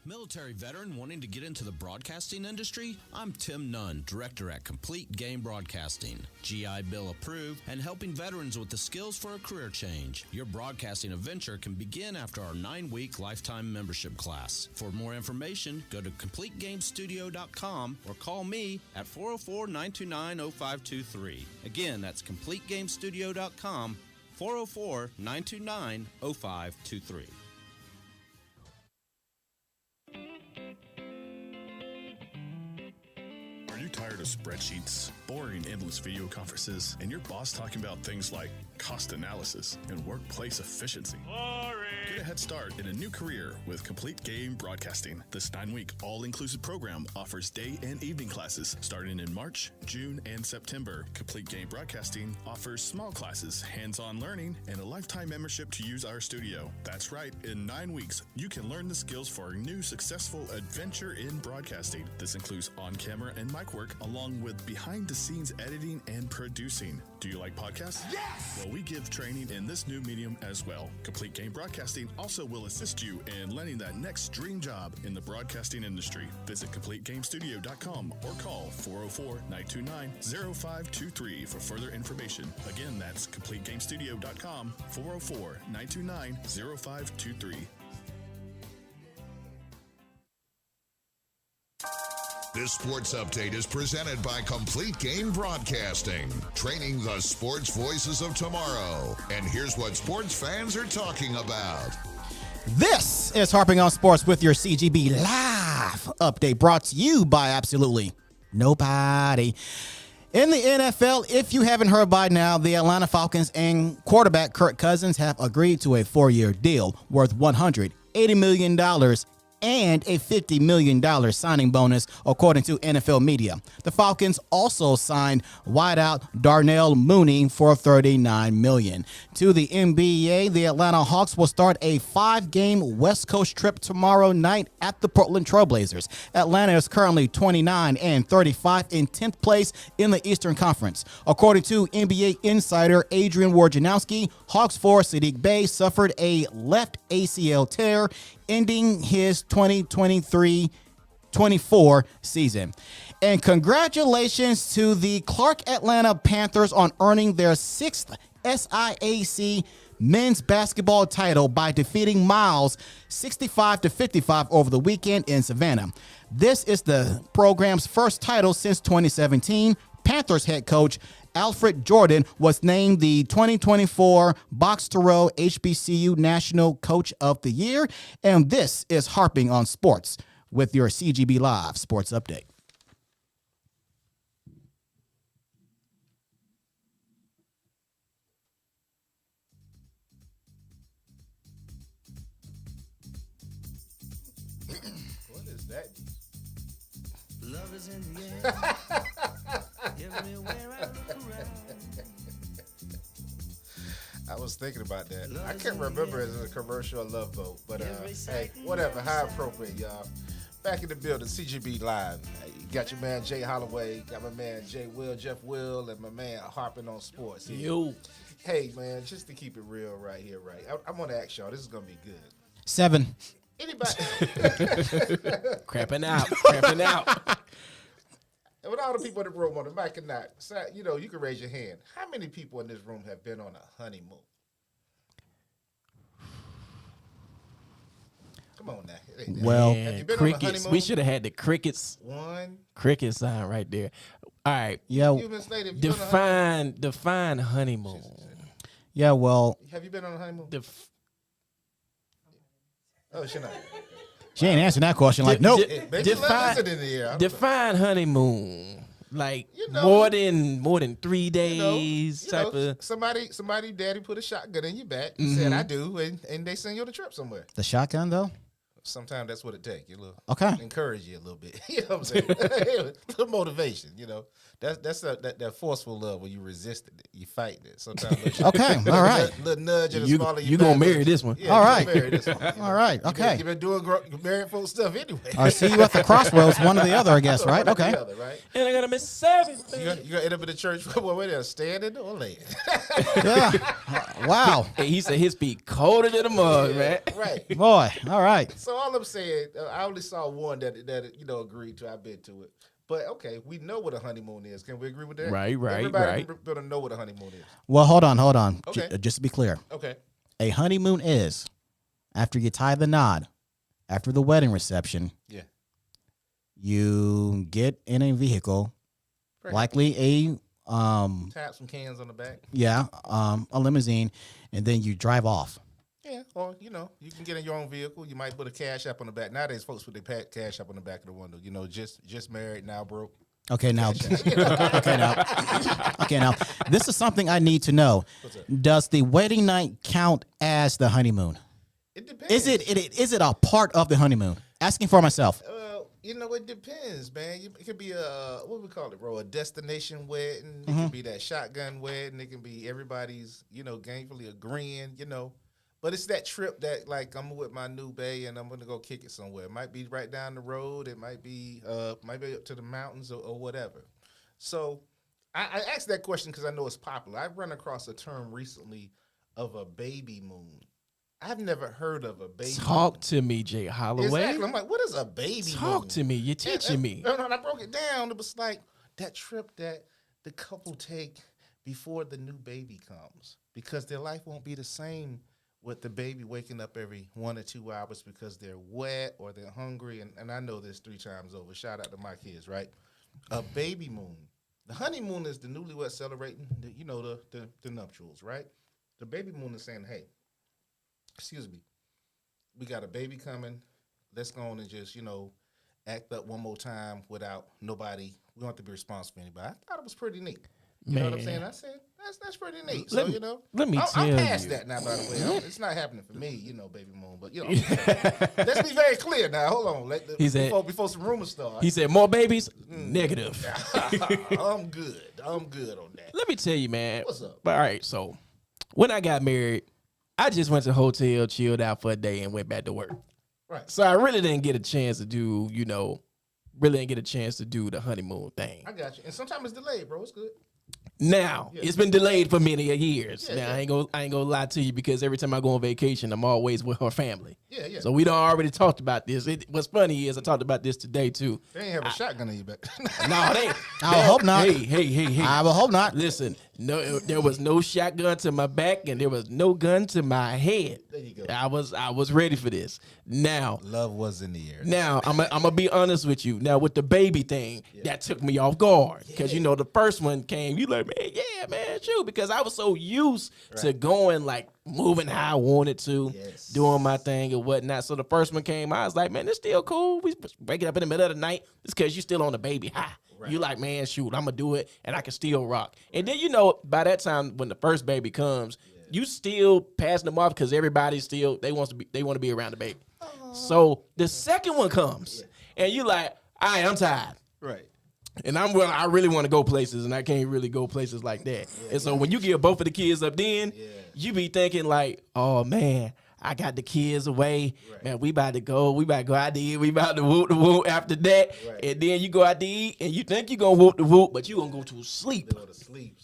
Military veteran wanting to get into the broadcasting industry? I'm Tim Nunn, director at Complete Game Broadcasting, GI Bill approved, and helping veterans with the skills for a career change. Your broadcasting adventure can begin after our 9-week lifetime membership class. For more information, go to CompleteGameStudio.com or call me at 404-929-0523. Again, that's CompleteGameStudio.com, 404-929-0523. Tired of spreadsheets, boring endless video conferences, and your boss talking about things like cost analysis and workplace efficiency? Get a head start in a new career with Complete Game Broadcasting. This 9-week all-inclusive program offers day and evening classes starting in March, June, and September. Complete Game Broadcasting offers small classes, hands-on learning, and a lifetime membership to use our studio. That's right, in 9 weeks, you can learn the skills for a new successful adventure in broadcasting. This includes on-camera and mic work, along with behind-the-scenes editing and producing. Do you like podcasts? Yes! Well, we give training in this new medium as well. Complete Game Broadcasting also will assist you in landing that next dream job in the broadcasting industry. Visit CompleteGameStudio.com or call 404-929-0523 for further information. Again, that's CompleteGameStudio.com, 404-929-0523. This sports update is presented by Complete Game Broadcasting, training the sports voices of tomorrow. And here's what sports fans are talking about. This is Harping on Sports with your CGB Live update, brought to you by absolutely nobody. In the NFL, if you haven't heard by now, the Atlanta Falcons and quarterback Kirk Cousins have agreed to a 4-year deal worth $180 million and a $50 million signing bonus, according to NFL media. The Falcons also signed wideout Darnell Mooney for $39 million. To the NBA, the Atlanta Hawks will start a 5-game West Coast trip tomorrow night at the Portland Trailblazers. Atlanta is currently 29 and 35 in 10th place in the Eastern Conference. According to NBA insider Adrian Wojnarowski, Hawks forward Saddiq Bey suffered a left ACL tear, ending his 2023-24 season. And congratulations to the Clark Atlanta Panthers on earning their 6th SIAC men's basketball title by defeating Miles 65-55 over the weekend in Savannah. This is the program's first title since 2017. Panthers head coach Alfred Jordan was named the 2024 Box to Row HBCU National Coach of the Year. And this is Harping on Sports with your CGB Live Sports Update. What is that? Love is in the air. Everywhere I look around. I was thinking about that. I can't remember it as a commercial or Love Boat, but hey, whatever, how appropriate, y'all. Back in the building, CGB Live. You got your man Jay Holloway, got my man Jeff Will, and my man Harping on Sports. Yo. Hey, man, just to keep it real right here, right? I'm going to ask y'all, this is going to be good. 7. Anybody? Crapping out. And with all the people in the room on the mic and not, you know, you can raise your hand. How many people in this room have been on a honeymoon? Come on now. Well, have you been crickets. on a honeymoon? We should have had the crickets. One. Cricket sign right there. All right. Yeah. You, Miss Lady, have you been on a honeymoon? Define honeymoon. Yeah, well, Have you been on a honeymoon? Oh, she not. she ain't answering that question. Like, nope. Maybe listen in the air. I don't know. Define honeymoon. Like You know, more than 3 days You type know, of. somebody daddy put a shotgun in your back and said I do, and they send you on a trip somewhere. The shotgun, though? Sometimes that's what it takes. You know, Okay. encourage you a little bit. You know what I'm saying? A little motivation. You know, that's that forceful love when you resist it, you fight it. Sometimes. Okay, all right. Little nudge and a You smaller. gonna marry this one. Yeah, All you right. gonna marry this one. All right, okay. You've been doing married folk stuff anyway. I see you at the crossroads, one or the other, I guess, right? One or the Okay. other, right? And I gotta miss 7. You gonna end up in the church. Well, wait there, standing or laying? Yeah. Wow. Hey, he said his feet colder than a mug, man. Right. Boy, all right. So all I'm saying, I only saw one that agreed to. I've been to it, but okay, we know what a honeymoon is. Can we agree with that? Right. Everybody better know what a honeymoon is. Well, hold on. Okay. Just to be clear, Okay. a honeymoon is after you tie the knot, after the wedding reception, Yeah. you get in a vehicle, Right. likely a Tap some cans on the back. a limousine, and then you drive off. Yeah, or you can get in your own vehicle. You might put a cash app on the back. Nowadays, folks put their cash app on the back of the window. You know, just married, now broke. Okay, now. Okay, now. This is something I need to know. Does the wedding night count as the honeymoon? It depends. Is it a part of the honeymoon? Asking for myself. It depends, man. It could be what we call it, bro, a destination wedding. It can be that shotgun wedding. It can be everybody's, gainfully agreeing, But it's that trip that, like, I'm with my new bae and I'm going to go kick it somewhere. It might be right down the road. It might be up to the mountains or whatever. So I asked that question because I know it's popular. I've run across a term recently of a baby moon. I've never heard of a baby Talk moon. to me, Jay Holloway. Exactly. I'm like, what is a baby moon? Talk to me. You're teaching me. And I broke it down. It was like that trip that the couple take before the new baby comes because their life won't be the same with the baby waking up every 1 or 2 hours because they're wet or they're hungry. And I know this 3 times over. Shout out to my kids, right? A baby moon. The honeymoon is the newlyweds celebrating, the nuptials, right? The baby moon is saying, hey, excuse me, we got a baby coming. Let's go on and just, act up one more time without nobody. We don't have to be responsible for anybody. I thought it was pretty neat. You know what I'm saying? I said, that's pretty neat. Let me tell you. I'm past that now, by the way. It's not happening for me, baby moon. But, let's be very clear now. Hold on. Before some rumors start. He said, more babies? Negative. I'm good on that. Let me tell you, man. What's up? All right, so when I got married, I just went to the hotel, chilled out for a day, and went back to work. Right. So I really didn't get a chance to do, the honeymoon thing. I got you. And sometimes it's delayed, bro. It's good. Now, it's been delayed for many years. Yeah, now, yeah. I ain't gonna lie to you because every time I go on vacation, I'm always with her family. Yeah, yeah. So we done already talked about this. What's funny is I talked about this today, too. They ain't have a shotgun in your back. No, they. I hope not. Hey. I will hope not. Listen, no, there was no shotgun to my back and there was no gun to my head. There you go. I was ready for this. Now, Love was in the air. Now, I'm gonna be honest with you. Now, with the baby thing, that took me off guard because the first one came. You like, man, yeah, man, shoot, because I was so used to going like moving how I wanted to, doing my thing and whatnot. So the first one came, I was like, man, it's still cool. We waking up in the middle of the night. It's because you still on the baby high. Right. You like, man, shoot, I'm gonna do it, and I can still rock. And then by that time when the first baby comes, you still passing them off because everybody's still they want to be around the baby. So the second one comes, and you like, all right, I'm tired. Right. And I really want to go places, and I can't really go places like that. And so when you get both of the kids up then, you be thinking like, oh, man, I got the kids away. Right. Man, we about to go out to eat. We about to whoop the whoop after that. Right. And then you go out to eat, and you think you going to whoop the whoop, but you going to go to sleep.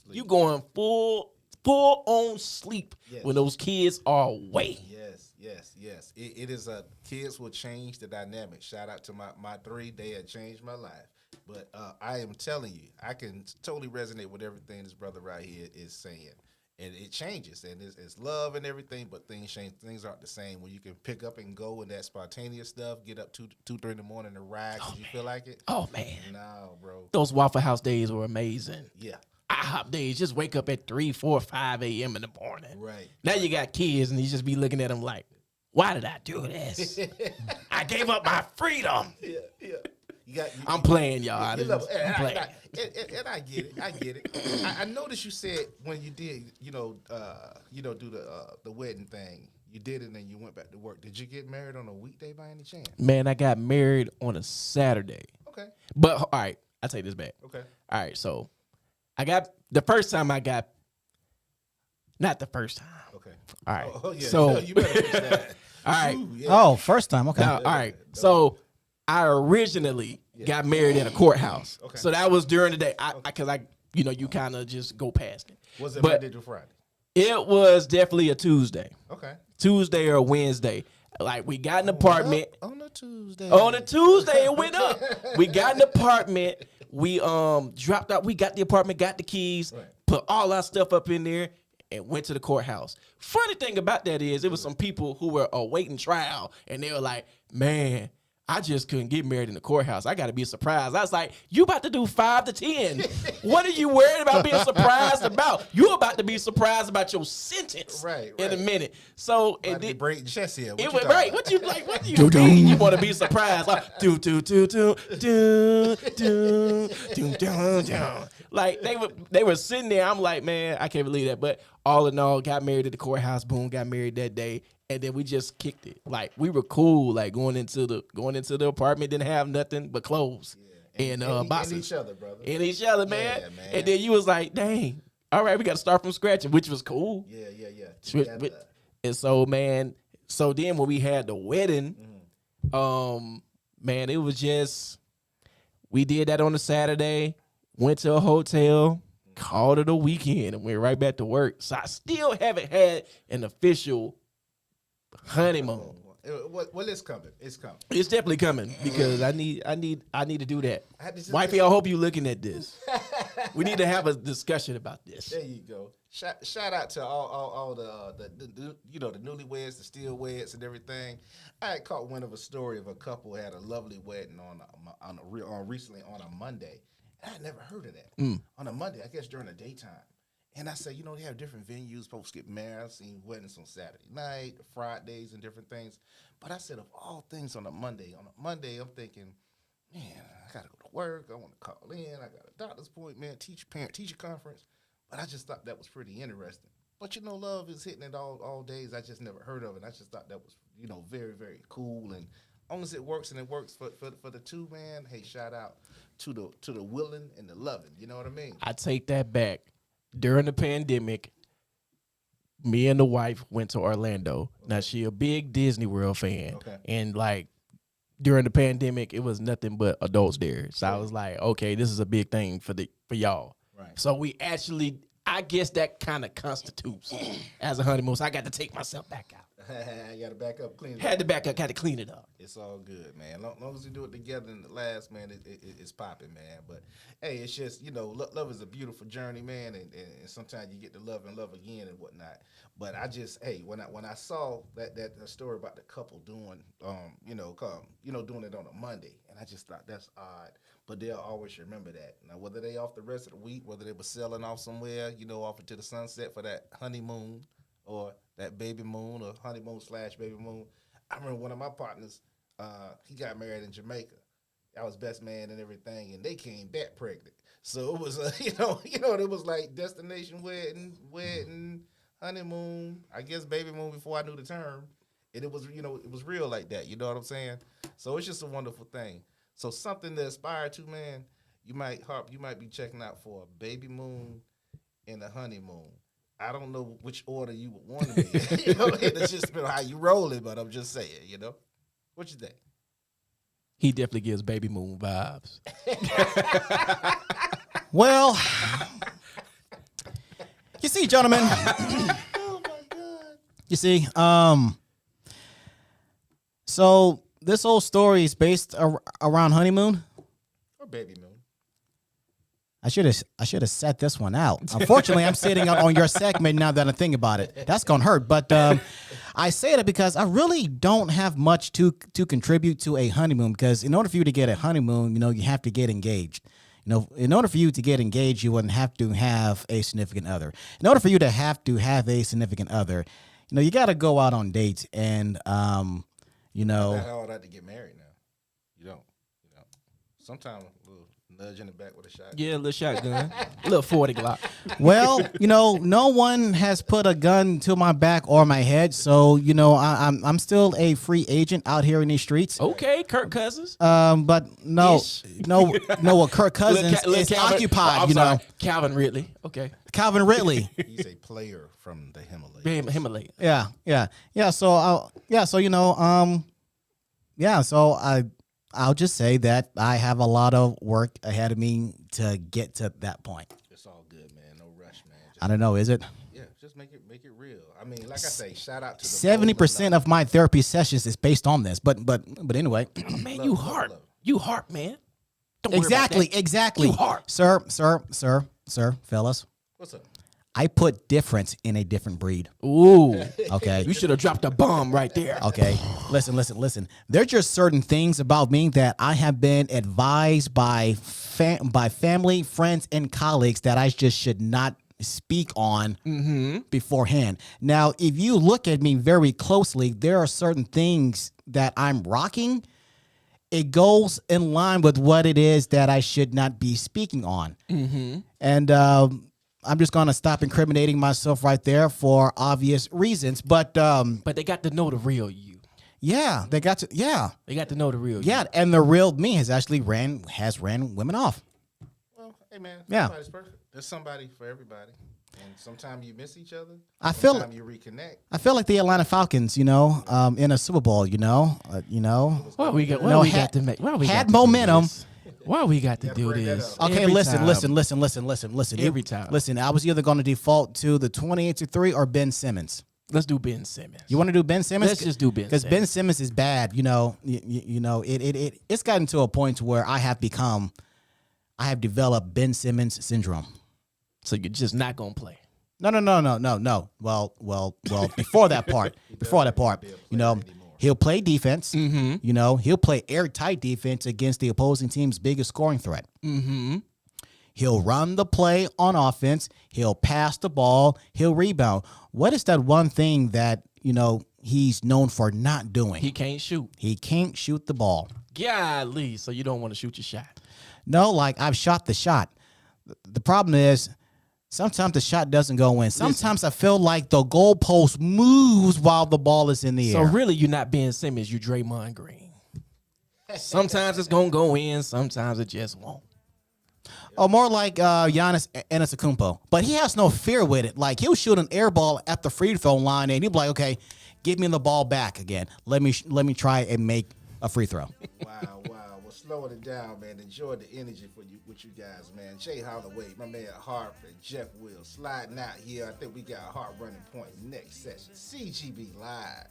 You going full on sleep when those kids are away. Yes. It is kids will change the dynamic. Shout out to my 3. They had changed my life. But I am telling you, I can totally resonate with everything this brother right here is saying. And it changes. And it's love and everything, but things change. Things aren't the same when you can pick up and go and that spontaneous stuff, get up 2, 3 in the morning and ride because you feel like it. Oh, man. No, bro. Those Waffle House days were amazing. Yeah. IHOP days, just wake up at 3, 4, 5 a.m. in the morning. Right. Now you got kids, and you just be looking at them like, why did I do this? I gave up my freedom. Yeah. I'm playing, y'all. I'm playing. And I get it. I noticed you said when you did, do the wedding thing, you did it and you went back to work. Did you get married on a weekday by any chance? Man, I got married on a Saturday. Okay. But, all right, I'll take this back. Okay. All right, so the first time not the first time. Okay. All right. Oh yeah. So you better fix that. all right. Ooh, yeah. Oh, first time. Okay. Now, all right. So I originally got married in a courthouse. Okay. So that was during the day. Because you kind of just go past it. Was it Monday through Friday? It was definitely a Tuesday. Okay. Tuesday or Wednesday. Like we got an apartment. On a Tuesday. On a Tuesday, it went up. We got an apartment. We dropped out. We got the apartment, got the keys, put all our stuff up in there, and went to the courthouse. Funny thing about that is it was some people who were awaiting trial, and they were like, man, I just couldn't get married in the courthouse. I got to be surprised. I was like, you about to do 5 to 10. What are you worried about being surprised about? You about to be surprised about your sentence in a minute. So it did break chest here. It went right. What you like? What do you mean? You want to be surprised? Like, do. Like they were sitting there. I'm like, man, I can't believe that. But all in all, got married at the courthouse. Boom, got married that day. And then we just kicked it. Like we were cool. Like going into the apartment, didn't have nothing but clothes and boxes. And each other, brother. And each other, man. Yeah, man. And then you was like, dang, all right, we got to start from scratch, which was cool. Yeah. And so, man, then when we had the wedding, man, it was just we did that on a Saturday. Went to a hotel, called it a weekend, and went right back to work. So I still haven't had an official honeymoon. Well, it's coming. It's coming. It's definitely coming because I need to do that. Wifey, I hope you're looking at this. We need to have a discussion about this. There you go. Shout out to all the the newlyweds, the still weds, and everything. I had caught wind of a story of a couple who had a lovely wedding recently on a Monday. And I never heard of that. On a Monday, I guess during the daytime. And I said, they have different venues. Folks get married. I've seen weddings on Saturday night, Fridays, and different things. But I said, of all things on a Monday, I'm thinking, man, I got to go to work. I want to call in. I got a doctor's appointment, teacher conference. But I just thought that was pretty interesting. But, love is hitting it all days. I just never heard of it. I just thought that was, very, very cool. And as long as it works and it works for the two, man, hey, shout out to the willing and the loving. You know what I mean? I take that back. During the pandemic, me and the wife went to Orlando. Okay. Now, she a big Disney World fan. Okay. And, during the pandemic, it was nothing but adults there. So I was like, okay, this is a big thing for y'all. Right. So we actually, I guess that kind of constitutes as a honeymoon. So I got to take myself back out. You got to back up, clean it up. Had to back up, got to clean it up. It's all good, man. As long as we do it together in the last, man, it's popping, man. But, hey, it's just, love is a beautiful journey, man, and sometimes you get to love and love again and whatnot. But I just, hey, when I saw that story about the couple doing, doing it on a Monday, and I just thought that's odd. But they'll always remember that. Now, whether they off the rest of the week, whether they were sailing off somewhere, off into the sunset for that honeymoon, or that baby moon or honeymoon / baby moon. I remember one of my partners, he got married in Jamaica. I was best man and everything, and they came back pregnant. So it was, it was like destination wedding, honeymoon, I guess baby moon before I knew the term. And it was, it was real like that. You know what I'm saying? So it's just a wonderful thing. So something to aspire to, man, you might be checking out for a baby moon and a honeymoon. I don't know which order you would want to be. It's just how you roll it, but I'm just saying, What you think? He definitely gives baby moon vibes. Well, you see, gentlemen. Oh my God. You see, so this whole story is based around honeymoon or baby moon. I should have set this one out. Unfortunately, I'm sitting on your segment now that I think about it. That's gonna hurt. But I say that because I really don't have much to contribute to a honeymoon. Because in order for you to get a honeymoon, you have to get engaged. In order for you to get engaged, you wouldn't have to have a significant other. In order for you to have a significant other, you got to go out on dates and How hard to get married now? You don't. Sometimes a little nudge in the back with a shotgun. Yeah, a little shotgun. A little 40 Glock. Well, no one has put a gun to my back or my head, so I'm still a free agent out here in these streets. Okay, Kirk Cousins. But no, Kirk Cousins is occupied. Calvin Ridley. Okay, Calvin Ridley. He's a player from the Himalayas. Himalayas. Yeah. So I'll just say that I have a lot of work ahead of me to get to that point. It's all good, man. No rush, man. I don't know. Is it? Yeah, just make it real. I mean, like I say, shout out to 70% of my therapy sessions is based on this. But anyway, man, you Harp, man. Don't worry about that. Exactly. You Harp, sir, fellas. What's up? I put difference in a different breed. Ooh. Okay. You should have dropped a bomb right there. Okay. Listen. There's just certain things about me that I have been advised by family, friends, and colleagues that I just should not speak on beforehand. Now, if you look at me very closely, there are certain things that I'm rocking. It goes in line with what it is that I should not be speaking on. And I'm just going to stop incriminating myself right there for obvious reasons. But they got to know the real you. Yeah, they got to. Yeah, they got to know the real you. Yeah, and the real me has actually ran women off. Well, hey man, yeah, nobody's perfect. There's somebody for everybody, and sometimes you miss each other. Sometimes you reconnect. I feel like the Atlanta Falcons, in a Super Bowl, Well, we got to make. Well, we had momentum. Why we got to do this? Okay, listen. Every time. Listen, I was either going to default to the 28-3 or Ben Simmons. Let's do Ben Simmons. You want to do Ben Simmons? Let's just do Ben because Ben Simmons is bad. It's gotten to a point where I have developed Ben Simmons syndrome. So you're just not gonna play? No. Well, before that part, he'll play defense. He'll play airtight defense against the opposing team's biggest scoring threat. He'll run the play on offense. He'll pass the ball. He'll rebound. What is that one thing that, he's known for not doing? He can't shoot. He can't shoot the ball. Golly, so you don't want to shoot your shot. No, I've shot the shot. The problem is sometimes the shot doesn't go in. Sometimes I feel like the goalpost moves while the ball is in the air. So really you're not Ben Simmons, you're Draymond Green. Sometimes it's going to go in, sometimes it just won't. Or more like Giannis Antetokounmpo. But he has no fear with it. He'll shoot an air ball at the free throw line, and he'll be like, okay, give me the ball back again. Let me try and make a free throw. Wow. Well, slowing it down, man. Enjoy the energy with you guys, man. Jay Holloway, my man Harp, and Jeff Will sliding out here. I think we got a Harp running point next session. CGB Live.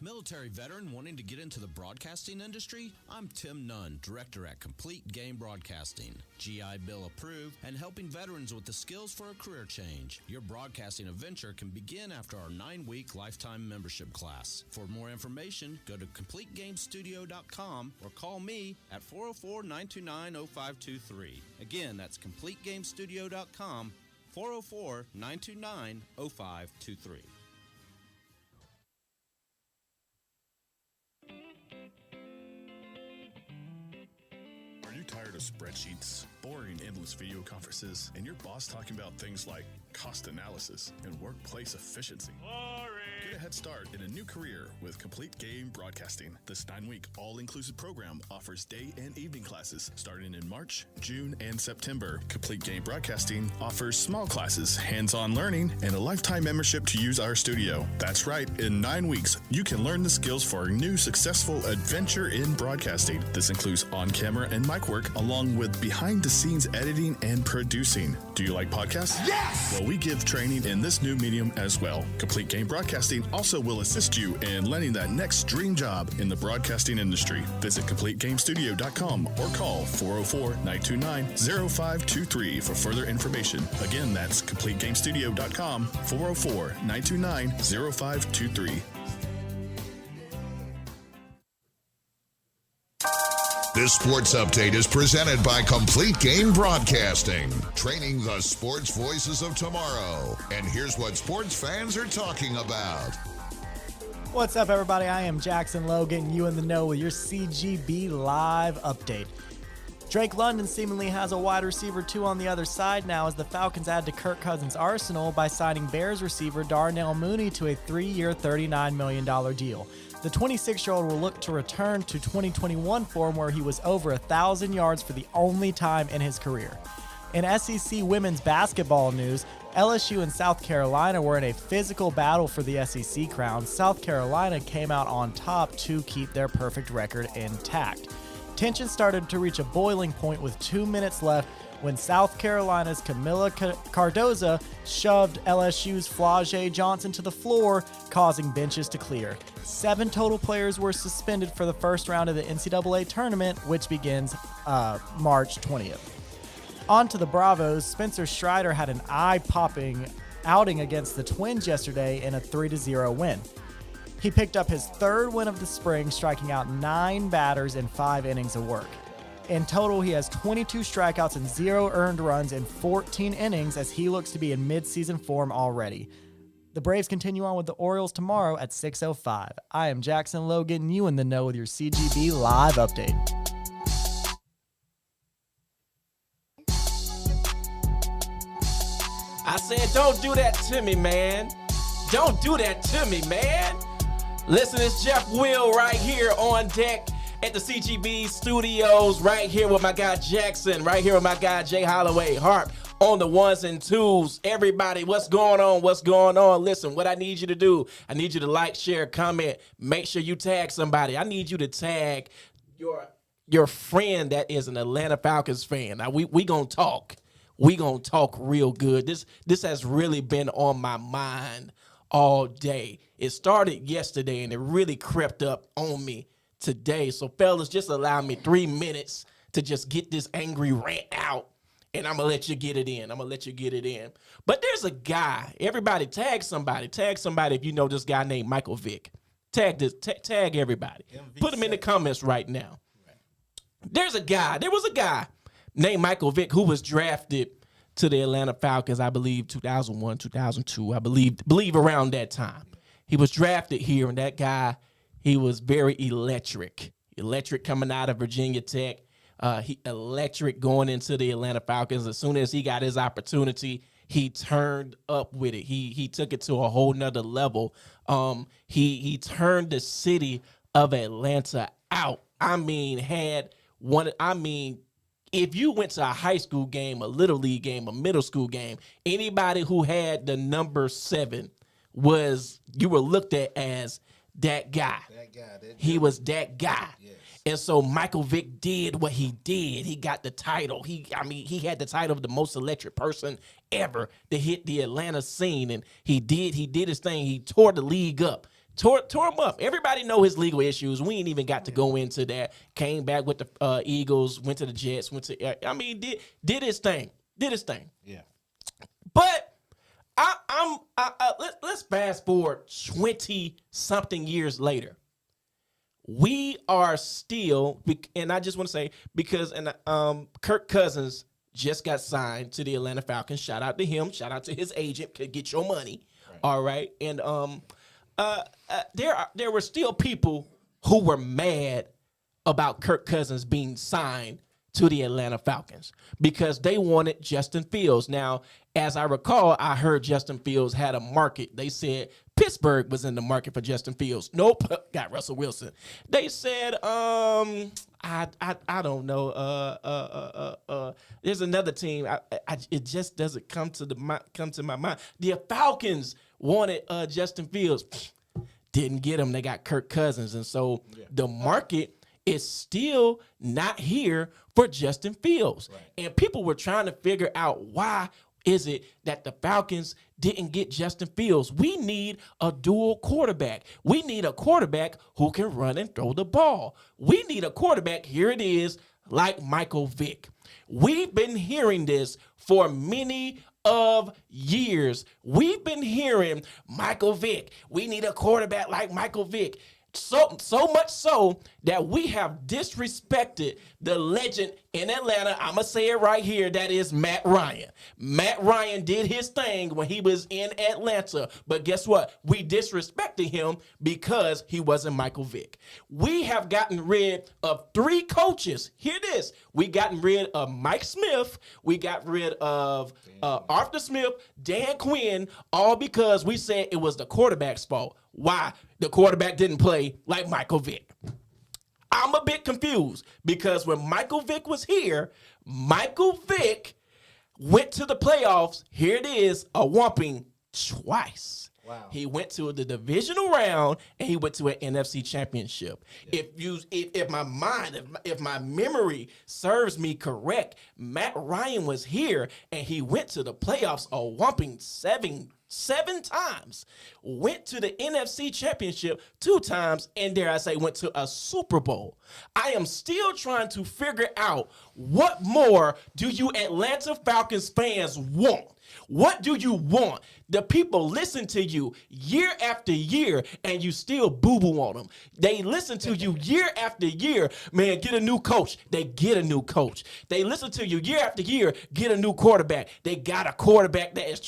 Military veteran wanting to get into the broadcasting industry? I'm Tim Nunn, director at Complete Game Broadcasting. GI Bill approved and helping veterans with the skills for a career change. Your broadcasting adventure can begin after our 9-week lifetime membership class. For more information, go to CompleteGameStudio.com or call me at 404-929-0523. Again, that's CompleteGameStudio.com, 404-929-0523. Are you tired of spreadsheets, boring endless video conferences, and your boss talking about things like cost analysis and workplace efficiency? Get a head start in a new career with Complete Game Broadcasting. This 9-week all-inclusive program offers day and evening classes starting in March, June, and September. Complete Game Broadcasting offers small classes, hands-on learning, and a lifetime membership to use our studio. That's right, in 9 weeks, you can learn the skills for a new successful adventure in broadcasting. This includes on-camera and mic work, along with behind-the-scenes editing and producing. Do you like podcasts? Yes! Well, we give training in this new medium as well. Complete Game Broadcasting also will assist you in landing that next dream job in the broadcasting industry. Visit CompleteGameStudio.com or call 404-929-0523 for further information. Again, that's CompleteGameStudio.com, 404-929-0523. This sports update is presented by Complete Game Broadcasting, training the sports voices of tomorrow. And here's what sports fans are talking about. What's up, everybody? I am Jackson Lowe, getting you in the know with your CGB Live update. Drake London seemingly has a wide receiver 2 on the other side now as the Falcons add to Kirk Cousins' arsenal by signing Bears receiver Darnell Mooney to a 3-year, $39 million deal. The 26-year-old will look to return to 2021 form where he was over 1,000 yards for the only time in his career. In SEC women's basketball news, LSU and South Carolina were in a physical battle for the SEC crown. South Carolina came out on top to keep their perfect record intact. Tension started to reach a boiling point with 2 minutes left when South Carolina's Camila Cardoza shoved LSU's Flau'jae Johnson to the floor, causing benches to clear. 7 total players were suspended for the first round of the NCAA tournament, which begins March 20th. On to the Bravos. Spencer Strider had an eye-popping outing against the Twins yesterday in a 3-0 win. He picked up his 3rd win of the spring, striking out 9 batters in 5 innings of work. In total, he has 22 strikeouts and 0 earned runs in 14 innings as he looks to be in mid-season form already. The Braves continue on with the Orioles tomorrow at 6:05. I am Jackson Lowe, getting you in the know with your CGB Live update. I said, don't do that to me, man. Don't do that to me, man. Listen, it's Jeff Will right here on deck at the CGB studios, right here with my guy Jackson, right here with my guy Jay Holloway, Harp on the ones and twos. Everybody, what's going on? What's going on? Listen, what I need you to do, I need you to like, share, comment. Make sure you tag somebody. I need you to tag your friend that is an Atlanta Falcons fan. Now, we gonna talk. We gonna talk real good. This has really been on my mind all day. It started yesterday and it really crept up on me today. So fellas, just allow me 3 minutes to just get this angry rant out, and I'm gonna let you get it in. But there's a guy. Everybody tag somebody. Tag somebody if you know this guy named Michael Vick. Tag everybody. Put him in the comments right now. There was a guy named Michael Vick who was drafted to the Atlanta Falcons, I believe 2001, 2002, I believe around that time. He was drafted here, and that guy, he was very electric coming out of Virginia Tech. He electric going into the Atlanta Falcons. As soon as he got his opportunity, he turned up with it. He took it to a whole nother level. He turned the city of Atlanta out. If you went to a high school game, a little league game, a middle school game, anybody who had the number 7 you were looked at as that guy. He was that guy. Yes. And so Michael Vick did what he did. He got the title. He had the title of the most electric person ever to hit the Atlanta scene. And he did his thing. He tore the league up. Tore him up. Everybody know his legal issues. We ain't even got to go into that. Came back with the Eagles, went to the Jets, did his thing. Yeah. But let's fast forward 20-something years later. We are still, and I just want to say, because Kirk Cousins just got signed to the Atlanta Falcons. Shout out to him. Shout out to his agent. Could get your money. Right. All right. And there were still people who were mad about Kirk Cousins being signed to the Atlanta Falcons because they wanted Justin Fields. Now, as I recall, I heard Justin Fields had a market. They said Pittsburgh was in the market for Justin Fields. Nope, got Russell Wilson. They said, I don't know. There's another team. It just doesn't come to my mind. The Falcons wanted Justin Fields. Didn't get him. They got Kirk Cousins. And so the market is still not here for Justin Fields. Right. And people were trying to figure out why is it that the Falcons didn't get Justin Fields. We need a dual quarterback. We need a quarterback who can run and throw the ball. We need a quarterback, here it is, like Michael Vick. We've been hearing this for many of years. We've been hearing Michael Vick. We need a quarterback like Michael Vick. So much so that we have disrespected the legend in Atlanta. I'm going to say it right here. That is Matt Ryan. Matt Ryan did his thing when he was in Atlanta. But guess what? We disrespected him because he wasn't Michael Vick. We have gotten rid of 3 coaches. Hear this. We gotten rid of Mike Smith. We got rid of Arthur Smith, Dan Quinn, all because we said it was the quarterback's fault. Why? The quarterback didn't play like Michael Vick. I'm a bit confused because when Michael Vick was here, Michael Vick went to the playoffs. Here it is, a whopping twice. Wow. He went to the divisional round and he went to an NFC championship. Yeah. If my memory serves me correct, Matt Ryan was here and he went to the playoffs a whopping seven times, went to the NFC championship 2 times, and dare I say went to a Super Bowl. I am still trying to figure out what more do you Atlanta Falcons fans want? What do you want? The people listen to you year after year, and you still boo-boo on them. They listen to you year after year. Man, get a new coach. They get a new coach. They listen to you year after year, get a new quarterback. They got a quarterback that is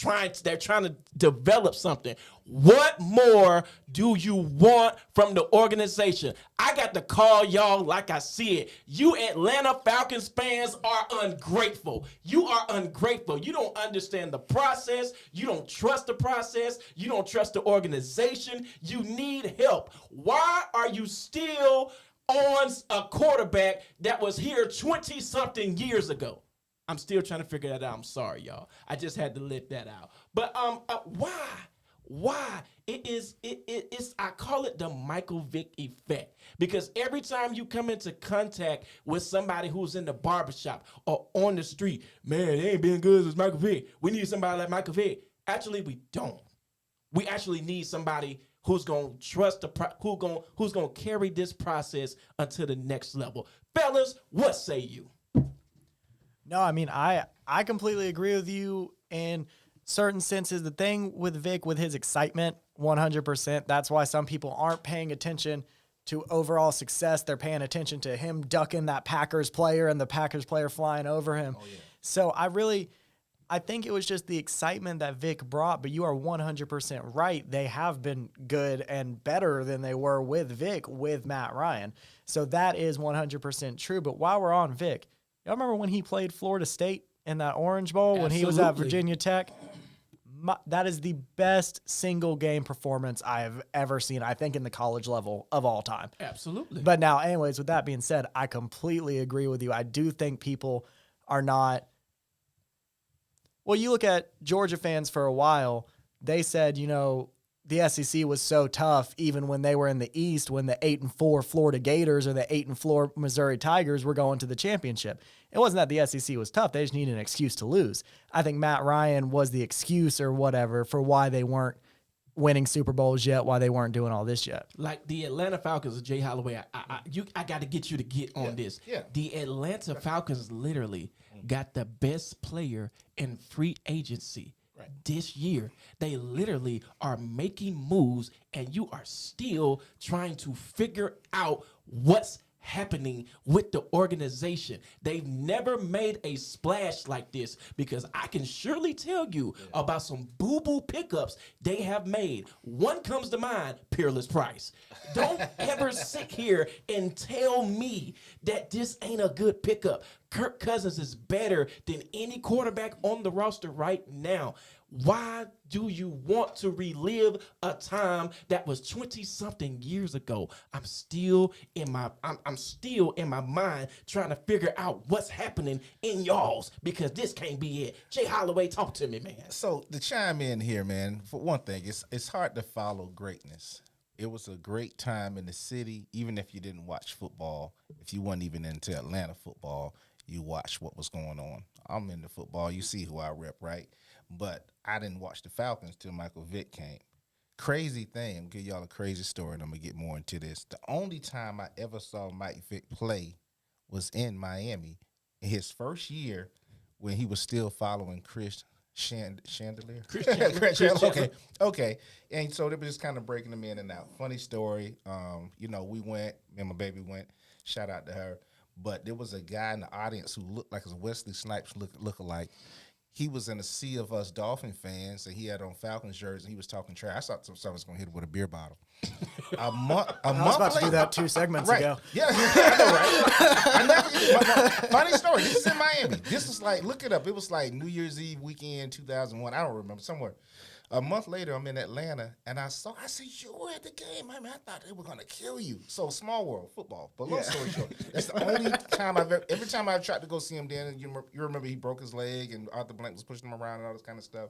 they're trying to develop something. What more do you want from the organization? I got to call y'all like I see it. You Atlanta Falcons fans are ungrateful. You are ungrateful. You don't understand the process. You don't trust the process. You don't trust the organization. You need help. Why are you still on a quarterback that was here 20-something years ago? I'm still trying to figure that out. I'm sorry, y'all. I just had to let that out. But why? Why? It's I call it the Michael Vick effect. Because every time you come into contact with somebody who's in the barbershop or on the street, man, they ain't been good as Michael Vick. We need somebody like Michael Vick. Actually, we don't. We actually need somebody who's gonna trust who's gonna carry this process until the next level. Fellas, what say you? No, I mean I completely agree with you in certain senses. The thing with Vic, with his excitement, 100%. That's why some people aren't paying attention to overall success. They're paying attention to him ducking that Packers player and the Packers player flying over him. Oh, yeah. So I think it was just the excitement that Vic brought, but you are 100% right. They have been good and better than they were with Vic, with Matt Ryan. So that is 100% true. But while we're on Vic, y'all remember when he played Florida State in that Orange Bowl? Absolutely. When he was at Virginia Tech? That is the best single game performance I have ever seen, I think, in the college level of all time. Absolutely. But now, anyways, with that being said, I completely agree with you. I do think people are not. Well, you look at Georgia fans for a while, they said, the SEC was so tough even when they were in the East, when the 8-4 Florida Gators or the 8-4 Missouri Tigers were going to the championship. It wasn't that the SEC was tough. They just needed an excuse to lose. I think Matt Ryan was the excuse or whatever for why they weren't winning Super Bowls yet, why they weren't doing all this yet. Like the Atlanta Falcons, Jay Holloway, I got to get you to get on this. Yeah. The Atlanta Falcons literally got the best player in free agency. Right. This year, they literally are making moves, and you are still trying to figure out what's happening with the organization. They've never made a splash like this, because I can surely tell you about some boo-boo pickups they have made. One comes to mind, Peerless Price. Don't ever sit here and tell me that this ain't a good pickup. Kirk Cousins is better than any quarterback on the roster right now. Why do you want to relive a time that was 20-something years ago? I'm still in my mind trying to figure out what's happening in y'all's, because this can't be it. Jay Holloway, talk to me, man. So to chime in here, man, for one thing, it's hard to follow greatness. It was a great time in the city, even if you didn't watch football. If you weren't even into Atlanta football, you watched what was going on. I'm into football. You see who I rep, right? But I didn't watch the Falcons till Michael Vick came. Crazy thing. I'm going to give y'all a crazy story, and I'm going to get more into this. The only time I ever saw Mike Vick play was in Miami in his first year when he was still following Chris Chandelier. Okay. And so they were just kind of breaking them in and out. Funny story. We went, me and my baby went. Shout out to her. But there was a guy in the audience who looked like a Wesley Snipes look-alike. He was in a sea of us Dolphin fans, and he had on Falcons jersey, and he was talking trash. I thought someone was going to hit him with a beer bottle. A month I was about to do that 2 segments ago. Yeah, I know, right? Funny story. This is in Miami. This was like, look it up. It was like New Year's Eve weekend, 2001. I don't remember, somewhere. A month later, I'm in Atlanta, and I said, you were at the game. I thought they were going to kill you. So, small world, football. But long story short, that's the only time every time I've tried to go see him, then you remember he broke his leg, and Arthur Blank was pushing him around and all this kind of stuff.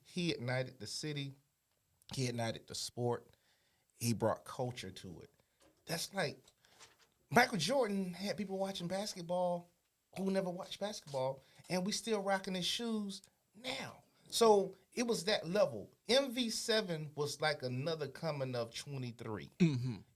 He ignited the city. He ignited the sport. He brought culture to it. That's like Michael Jordan had people watching basketball who never watched basketball, and we still rocking his shoes now. So it was that level. MV7 was like another coming of 23.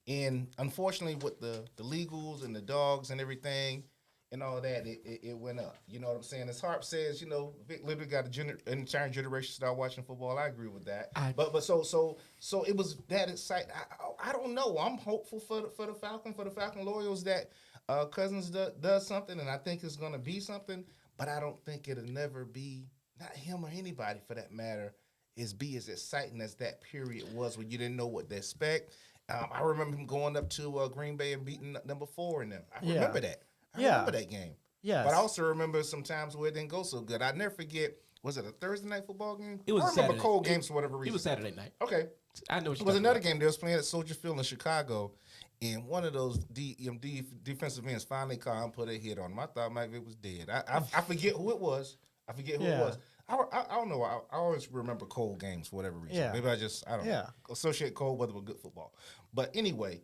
And unfortunately, with the legals and the dogs and everything and all that, it went up. You know what I'm saying? As Harp says, you know, Vic literally got an entire generation start watching football. I agree with that. But so it was that exciting. I don't know. I'm hopeful for the Falcon Loyals that Cousins does something, and I think it's going to be something. But I don't think it'll never be, not him or anybody for that matter, as exciting as that period was when you didn't know what to expect. I remember him going up to Green Bay and beating number 4 in them. I remember that. I remember that game. Yes. But I also remember some times where it didn't go so good. I never forget, was it a Thursday night football game? It was I remember Saturday. cold games for whatever reason. It was Saturday night. Okay. I know what It you're was talking another about. game they was playing at Soldier Field in Chicago, and one of those defensive ends finally caught and put a hit on him. I thought Mike Vick was dead. I forget who it was. I don't know. I always remember cold games for whatever reason. Yeah. Maybe I don't know. Associate cold weather with good football. But anyway,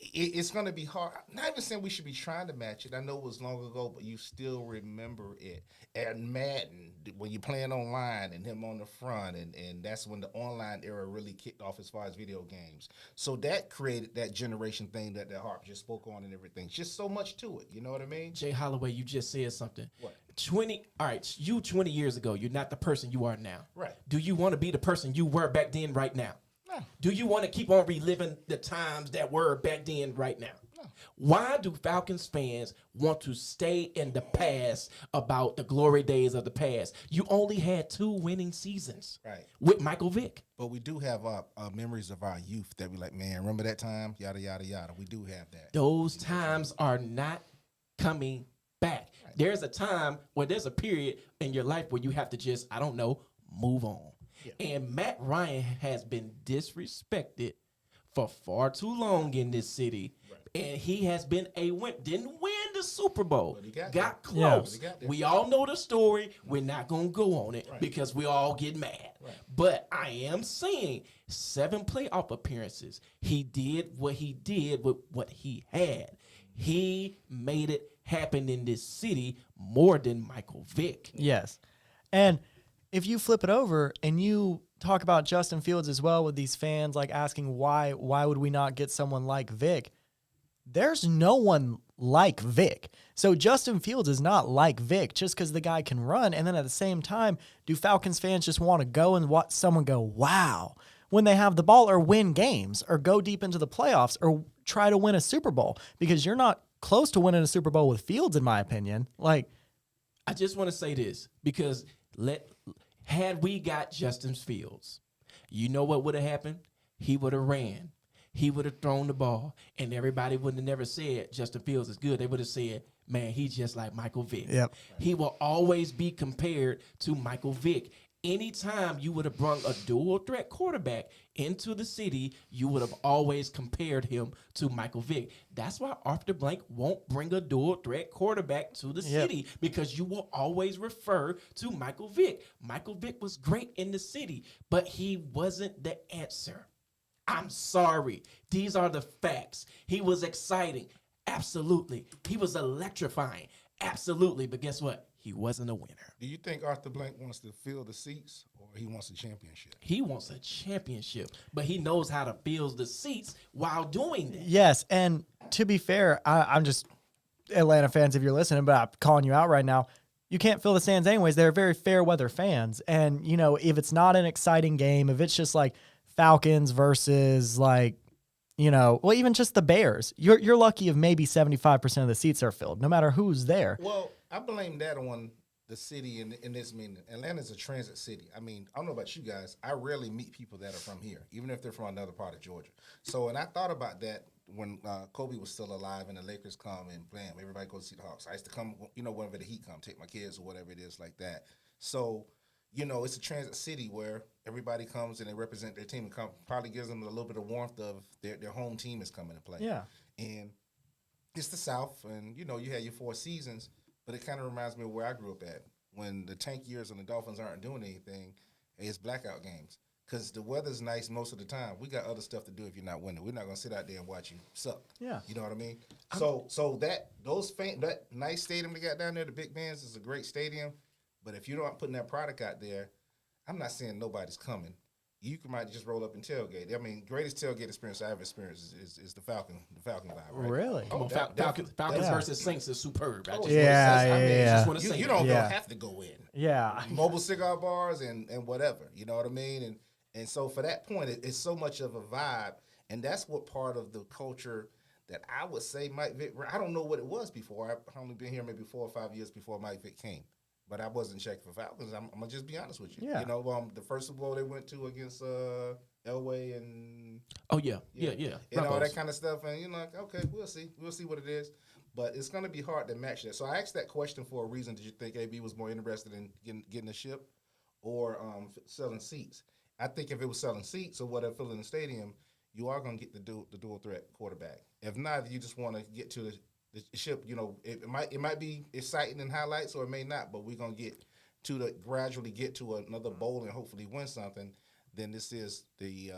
it's going to be hard. Not even saying we should be trying to match it. I know it was long ago, but you still remember it. And Madden, when you're playing online and him on the front, and that's when the online era really kicked off as far as video games. So that created that generation thing that Harp just spoke on and everything. Just so much to it. You know what I mean? Jay Holloway, you just said something. What? 20 years ago, you're not the person you are now. Right. Do you want to be the person you were back then right now? No. Do you want to keep on reliving the times that were back then right now? No. Why do Falcons fans want to stay in the past about the glory days of the past? You only had 2 winning seasons with Michael Vick. But we do have memories of our youth that we like, man, remember that time? Yada, yada, yada. We do have that. Those times are not coming back. Right. There's a time where there's a period in your life where you have to just, I don't know, move on. Yeah. And Matt Ryan has been disrespected for far too long in this city. Right. And he has been didn't win the Super Bowl. Got close. Yeah. We all know the story. We're not going to go on it because we all get mad. Right. But I am saying 7 playoff appearances. He did what he did with what he had. He made it happen in this city more than Michael Vick. Yes. And if you flip it over and you talk about Justin Fields as well with these fans like asking why would we not get someone like Vick? There's no one like Vick. So Justin Fields is not like Vick just because the guy can run. And then at the same time, do Falcons fans just want to go and watch someone go, wow, when they have the ball, or win games or go deep into the playoffs or try to win a Super Bowl? Because you're not close to winning a Super Bowl with Fields, in my opinion. Like, I just want to say this because had we got Justin Fields, you know what would have happened? He would have ran. He would have thrown the ball, and everybody would have never said Justin Fields is good. They would have said, man, he's just like Michael Vick. Yep. He will always be compared to Michael Vick. Anytime you would have brought a dual threat quarterback into the city, you would have always compared him to Michael Vick. That's why Arthur Blank won't bring a dual threat quarterback to the city, because you will always refer to Michael Vick. Michael Vick was great in the city, but he wasn't the answer. I'm sorry. These are the facts. He was exciting. Absolutely. He was electrifying. Absolutely. But guess what? He wasn't a winner. Do you think Arthur Blank wants to fill the seats, or he wants a championship? He wants a championship, but he knows how to fill the seats while doing that. Yes, and to be fair, I'm just Atlanta fans, if you're listening, but I'm calling you out right now. You can't fill the stands anyways. They're very fair weather fans. And, you know, if it's not an exciting game, if it's just like Falcons versus like, you know, well, even just the Bears, you're lucky if maybe 75% of the seats are filled, no matter who's there. Well, I blame that on the city in this meaning. Atlanta's a transit city. I mean, I don't know about you guys. I rarely meet people that are from here, even if they're from another part of Georgia. So, and I thought about that when Kobe was still alive and the Lakers come and blam, everybody goes to see the Hawks. I used to come, you know, whenever the Heat come, take my kids or whatever it is like that. So, you know, it's a transit city where everybody comes and they represent their team, and probably gives them a little bit of warmth of their home team is coming to play. Yeah. And it's the South, and, you know, you had your 4 seasons, but it kind of reminds me of where I grew up at. When the tank years and the Dolphins aren't doing anything, it's blackout games. because the weather's nice most of the time. We got other stuff to do if you're not winning. We're not gonna sit out there and watch you suck. Yeah. You know what I mean? So that nice stadium they got down there, the Big Ben's, is a great stadium. But if you're not putting that product out there, I'm not saying nobody's coming. You might just roll up and tailgate. I mean, greatest tailgate experience I've experienced is the Falcon vibe. Right? Really? Falcons versus Saints is superb. I just want to say you don't have to go in. Yeah. Mobile cigar bars and whatever. You know what I mean? And so for that point, it's so much of a vibe, and that's what part of the culture that I would say Mike Vick. I don't know what it was before. I've only been here maybe 4 or 5 years before Mike Vick came. But I wasn't checking for Falcons. I'm gonna just be honest with you. Yeah. You know, the first Super Bowl they went to against Elway and yeah. all that kind of stuff. And you're like, okay, we'll see what it is. But it's gonna be hard to match that. So I asked that question for a reason. Did you think AB was more interested in getting a ship or selling seats? I think if it was selling seats or whatever, filling the stadium, you are gonna get the dual threat quarterback. If not, you just want to get to the ship. You know, it might be exciting in highlights, or it may not. But we're gonna gradually get to another bowl and hopefully win something. Then this is the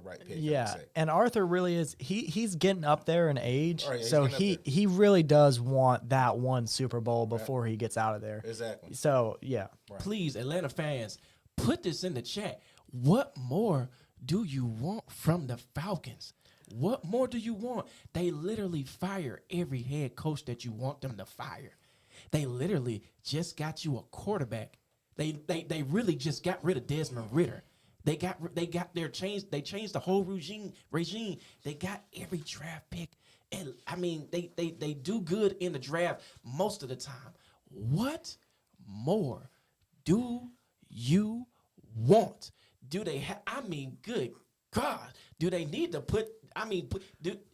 right pick. Yeah, and Arthur really is. He's getting up there in age, yeah, so he really does want that one Super Bowl before he gets out of there. Exactly. So yeah, Please, Atlanta fans, put this in the chat. What more do you want from the Falcons? What more do you want? They literally fire every head coach that you want them to fire. They literally just got you a quarterback. They really just got rid of Desmond Ridder. They changed the whole regime. They got every draft pick. And I mean, they do good in the draft most of the time. What more do you want? Do they have, I mean, good God, do they need to put, I mean,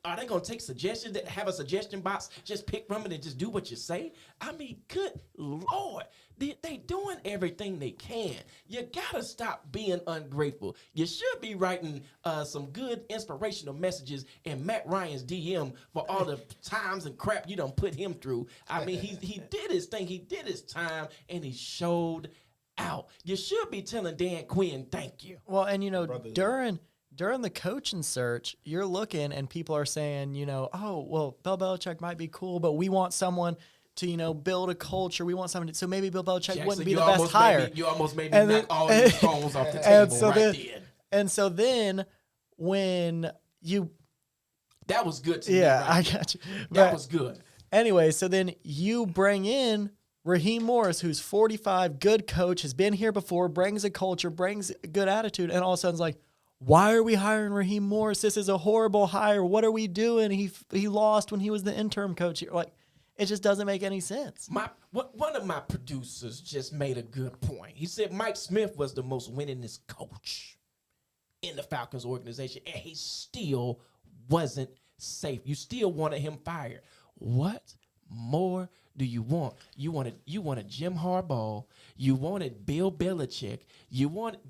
are they going to take suggestions, that have a suggestion box, just pick from it and just do what you say? I mean, good Lord, they doing everything they can. You got to stop being ungrateful. You should be writing some good inspirational messages in Matt Ryan's DM for all the times and crap you done put him through. I mean, he did his thing. He did his time, and he showed out. You should be telling Dan Quinn thank you. Well, and you know, during the coaching search, you're looking and people are saying, you know, oh, well, Bill Belichick might be cool, but we want someone to, you know, build a culture. We want someone to, so maybe Bill Belichick wouldn't be the best hire. You almost made me knock all these phones off the table then. And so then when you... That was good to me. Yeah, I got you. That was good. Anyway, so then you bring in Raheem Morris, who's 45, good coach, has been here before, brings a culture, brings a good attitude, and all of a sudden it's like, why are we hiring Raheem Morris? This is a horrible hire. What are we doing? He lost when he was the interim coach. Like, it just doesn't make any sense. One of my producers just made a good point. He said Mike Smith was the most winningest coach in the Falcons organization, and he still wasn't safe. You still wanted him fired. What more do you want? You wanted Jim Harbaugh. You wanted Bill Belichick. You wanted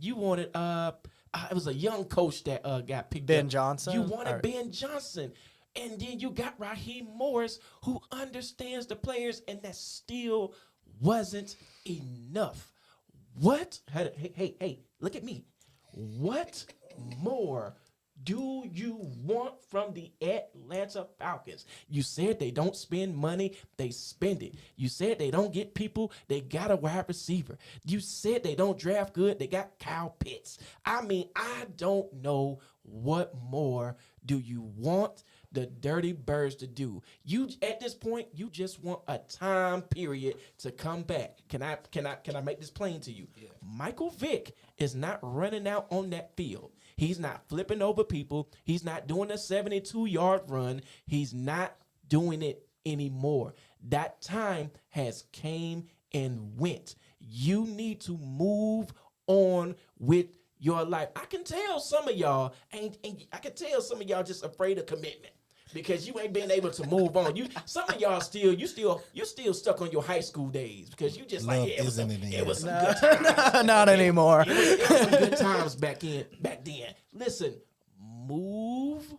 it was a young coach that got picked up. Ben Johnson? You wanted Ben Johnson. And then you got Raheem Morris, who understands the players, and that still wasn't enough. What? Hey, look at me. What more do you want from the Atlanta Falcons? You said they don't spend money, they spend it. You said they don't get people, they got a wide receiver. You said they don't draft good, they got Kyle Pitts. I mean, I don't know what more do you want the Dirty Birds to do. You at this point, you just want a time period to come back. Can I make this plain to you? Yeah. Michael Vick is not running out on that field. He's not flipping over people. He's not doing a 72-yard run. He's not doing it anymore. That time has came and went. You need to move on with your life. I can tell some of y'all just afraid of commitment because you ain't been able to move on. Some of y'all still stuck on your high school days because you just Love like, yeah, it was some good times. Not anymore. It was some good times back then. Listen, move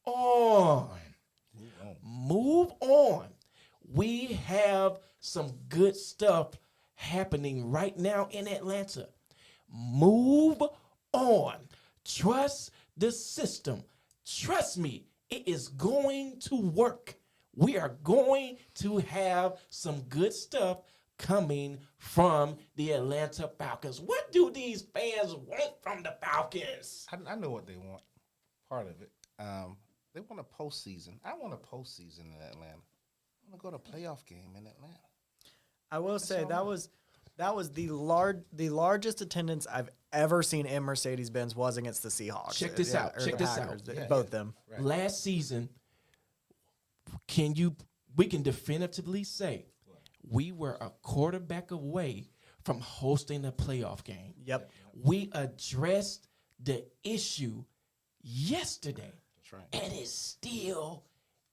on. Move on. We have some good stuff happening right now in Atlanta. Move on. Trust the system. Trust me, it is going to work. We are going to have some good stuff coming from the Atlanta Falcons. What do these fans want from the Falcons? I know what they want. Part of it. They want a postseason. I want a postseason in Atlanta. I want to go to a playoff game in Atlanta. I will say that was the largest attendance I've ever seen in Mercedes-Benz was against the Seahawks. Check this out. Or Check the this Packers, out. both of them. Right. Last season, we can definitively say we were a quarterback away from hosting a playoff game. Yep. We addressed the issue yesterday, That's right. and it still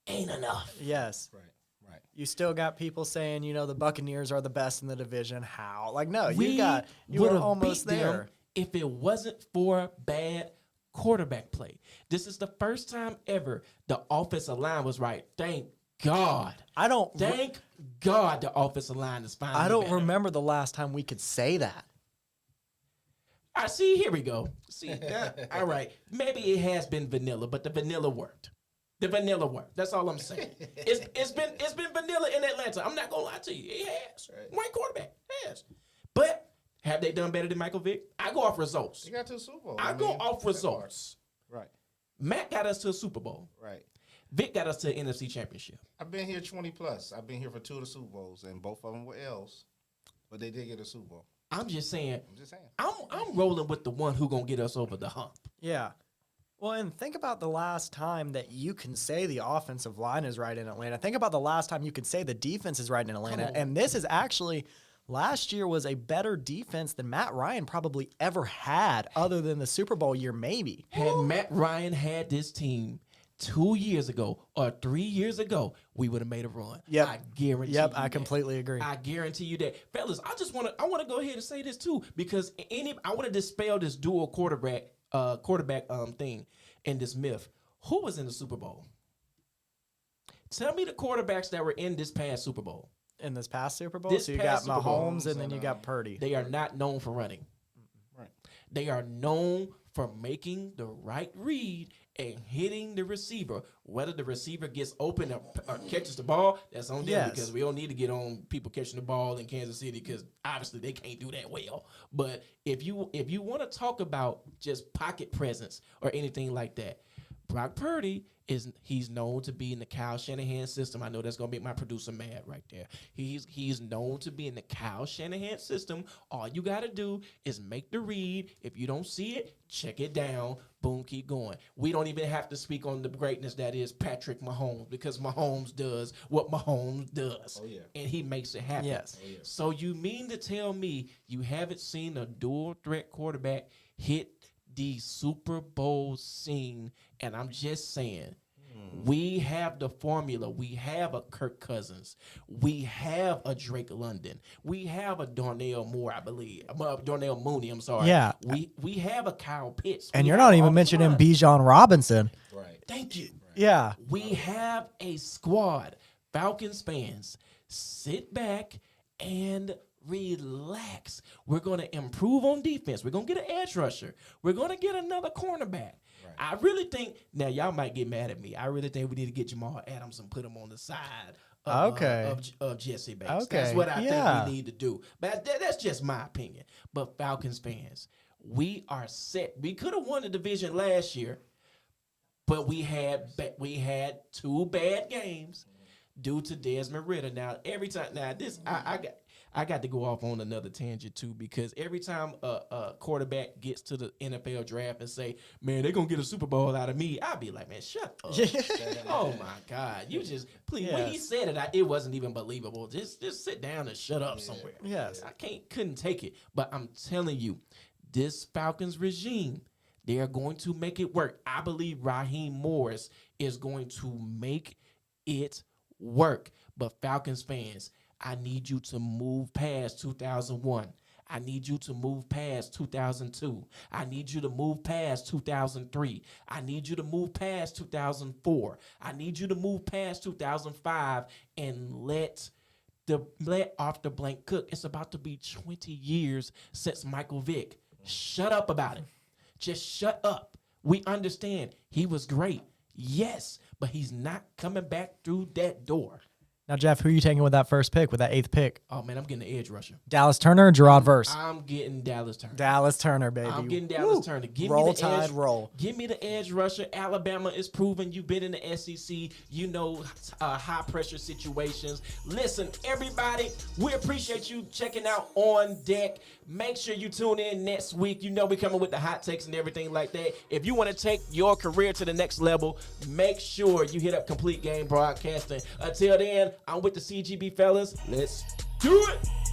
ain't enough. Yes. Right. You still got people saying, the Buccaneers are the best in the division. How? Like, no, We you were would've almost beat them there. if it wasn't for bad quarterback play. This is the first time ever the offensive line was right. Thank God. Thank God the offensive line is finally I don't better. remember the last time we could say that. I see. Here we go. See, all right. Maybe it has been vanilla, but the vanilla worked. The vanilla worked. That's all I'm saying. It's been vanilla in Atlanta. I'm not gonna lie to you. It has. Right quarterback. It has. But have they done better than Michael Vick? I go off results. You got to a Super Bowl. I go off results. Right. Matt got us to a Super Bowl. Right. Vic got us to an NFC Championship. I've been here 20 plus. I've been here for 2 of the Super Bowls, and both of them were L's, but they did get a Super Bowl. I'm just saying. I'm rolling with the one who gonna get us over the hump. Yeah. Well, and think about the last time that you can say the offensive line is right in Atlanta. Think about the last time you could say the defense is right in Atlanta. And this is actually, last year was a better defense than Matt Ryan probably ever had, other than the Super Bowl year, maybe. Had Matt Ryan had this team 2 years ago or 3 years ago, we would have made a run. Yep. I guarantee you. Yep, I completely agree. I guarantee you that. Fellas, I want to go ahead and say this too, because I want to dispel this dual quarterback thing and this myth. Who was in the Super Bowl? Tell me the quarterbacks that were in this past Super Bowl. In this past Super Bowl? This So you got past Super Bowl. Mahomes and then you got Purdy. They are not known for running. Right. They are known for making the right read and hitting the receiver. Whether the receiver gets open or catches the ball, that's on them, Yes. because we don't need to get on people catching the ball in Kansas City, because obviously they can't do that well. But if you want to talk about just pocket presence or anything like that, Brock Purdy he's known to be in the Kyle Shanahan system. I know that's gonna make my producer mad right there. He's known to be in the Kyle Shanahan system. All you gotta do is make the read. If you don't see it, check it down. Boom, keep going. We don't even have to speak on the greatness that is Patrick Mahomes, because Mahomes does what Mahomes does. Oh, yeah. And he makes it happen. Yes. Oh, yeah. So you mean to tell me you haven't seen a dual threat quarterback hit the Super Bowl scene? And I'm just saying, we have the formula. We have a Kirk Cousins. We have a Drake London. We have a Darnell Moore, I believe. Darnell Mooney, I'm sorry. Yeah. We have a Kyle Pitts. And We you're have not even offensive mentioning line. Bijan Robinson. Right. Thank you. Yeah. We have a squad. Falcons fans, sit back and relax. We're going to improve on defense. We're going to get an edge rusher. We're going to get another cornerback. I really think, now y'all might get mad at me, I really think we need to get Jamal Adams and put him on the side of Jesse Bates. Okay. That's what I think we need to do. But that's just my opinion. But Falcons fans, we are set. We could have won the division last year, but we had 2 bad games due to Desmond Ridder. Now, every time, I got to go off on another tangent too, because every time a quarterback gets to the NFL draft and say, man, they're going to get a Super Bowl out of me, I'll be like, man, shut up. Oh my God. You just, please, when he said it, it wasn't even believable. Just sit down and shut up somewhere. Yes. I couldn't take it. But I'm telling you, this Falcons regime, they are going to make it work. I believe Raheem Morris is going to make it work. But Falcons fans, I need you to move past 2001. I need you to move past 2002. I need you to move past 2003. I need you to move past 2004. I need you to move past 2005 and let off the blank cook. It's about to be 20 years since Michael Vick. Shut up about it. Just shut up. We understand he was great. Yes, but he's not coming back through that door. Now, Jeff, who are you taking with that first pick, with that 8th pick? Oh, man, I'm getting the edge rusher. Dallas Turner or Gerard Verse? I'm getting Dallas Turner. Dallas Turner, baby. I'm getting Dallas Turner. Give roll me the tide, edge, roll. Give me the edge rusher. Alabama is proven. You've been in the SEC. You know high-pressure situations. Listen, everybody, we appreciate you checking out On Deck. Make sure you tune in next week. You know we're coming with the hot takes and everything like that. If you want to take your career to the next level, make sure you hit up Complete Game Broadcasting. Until then, I'm with the CGB fellas. Let's do it.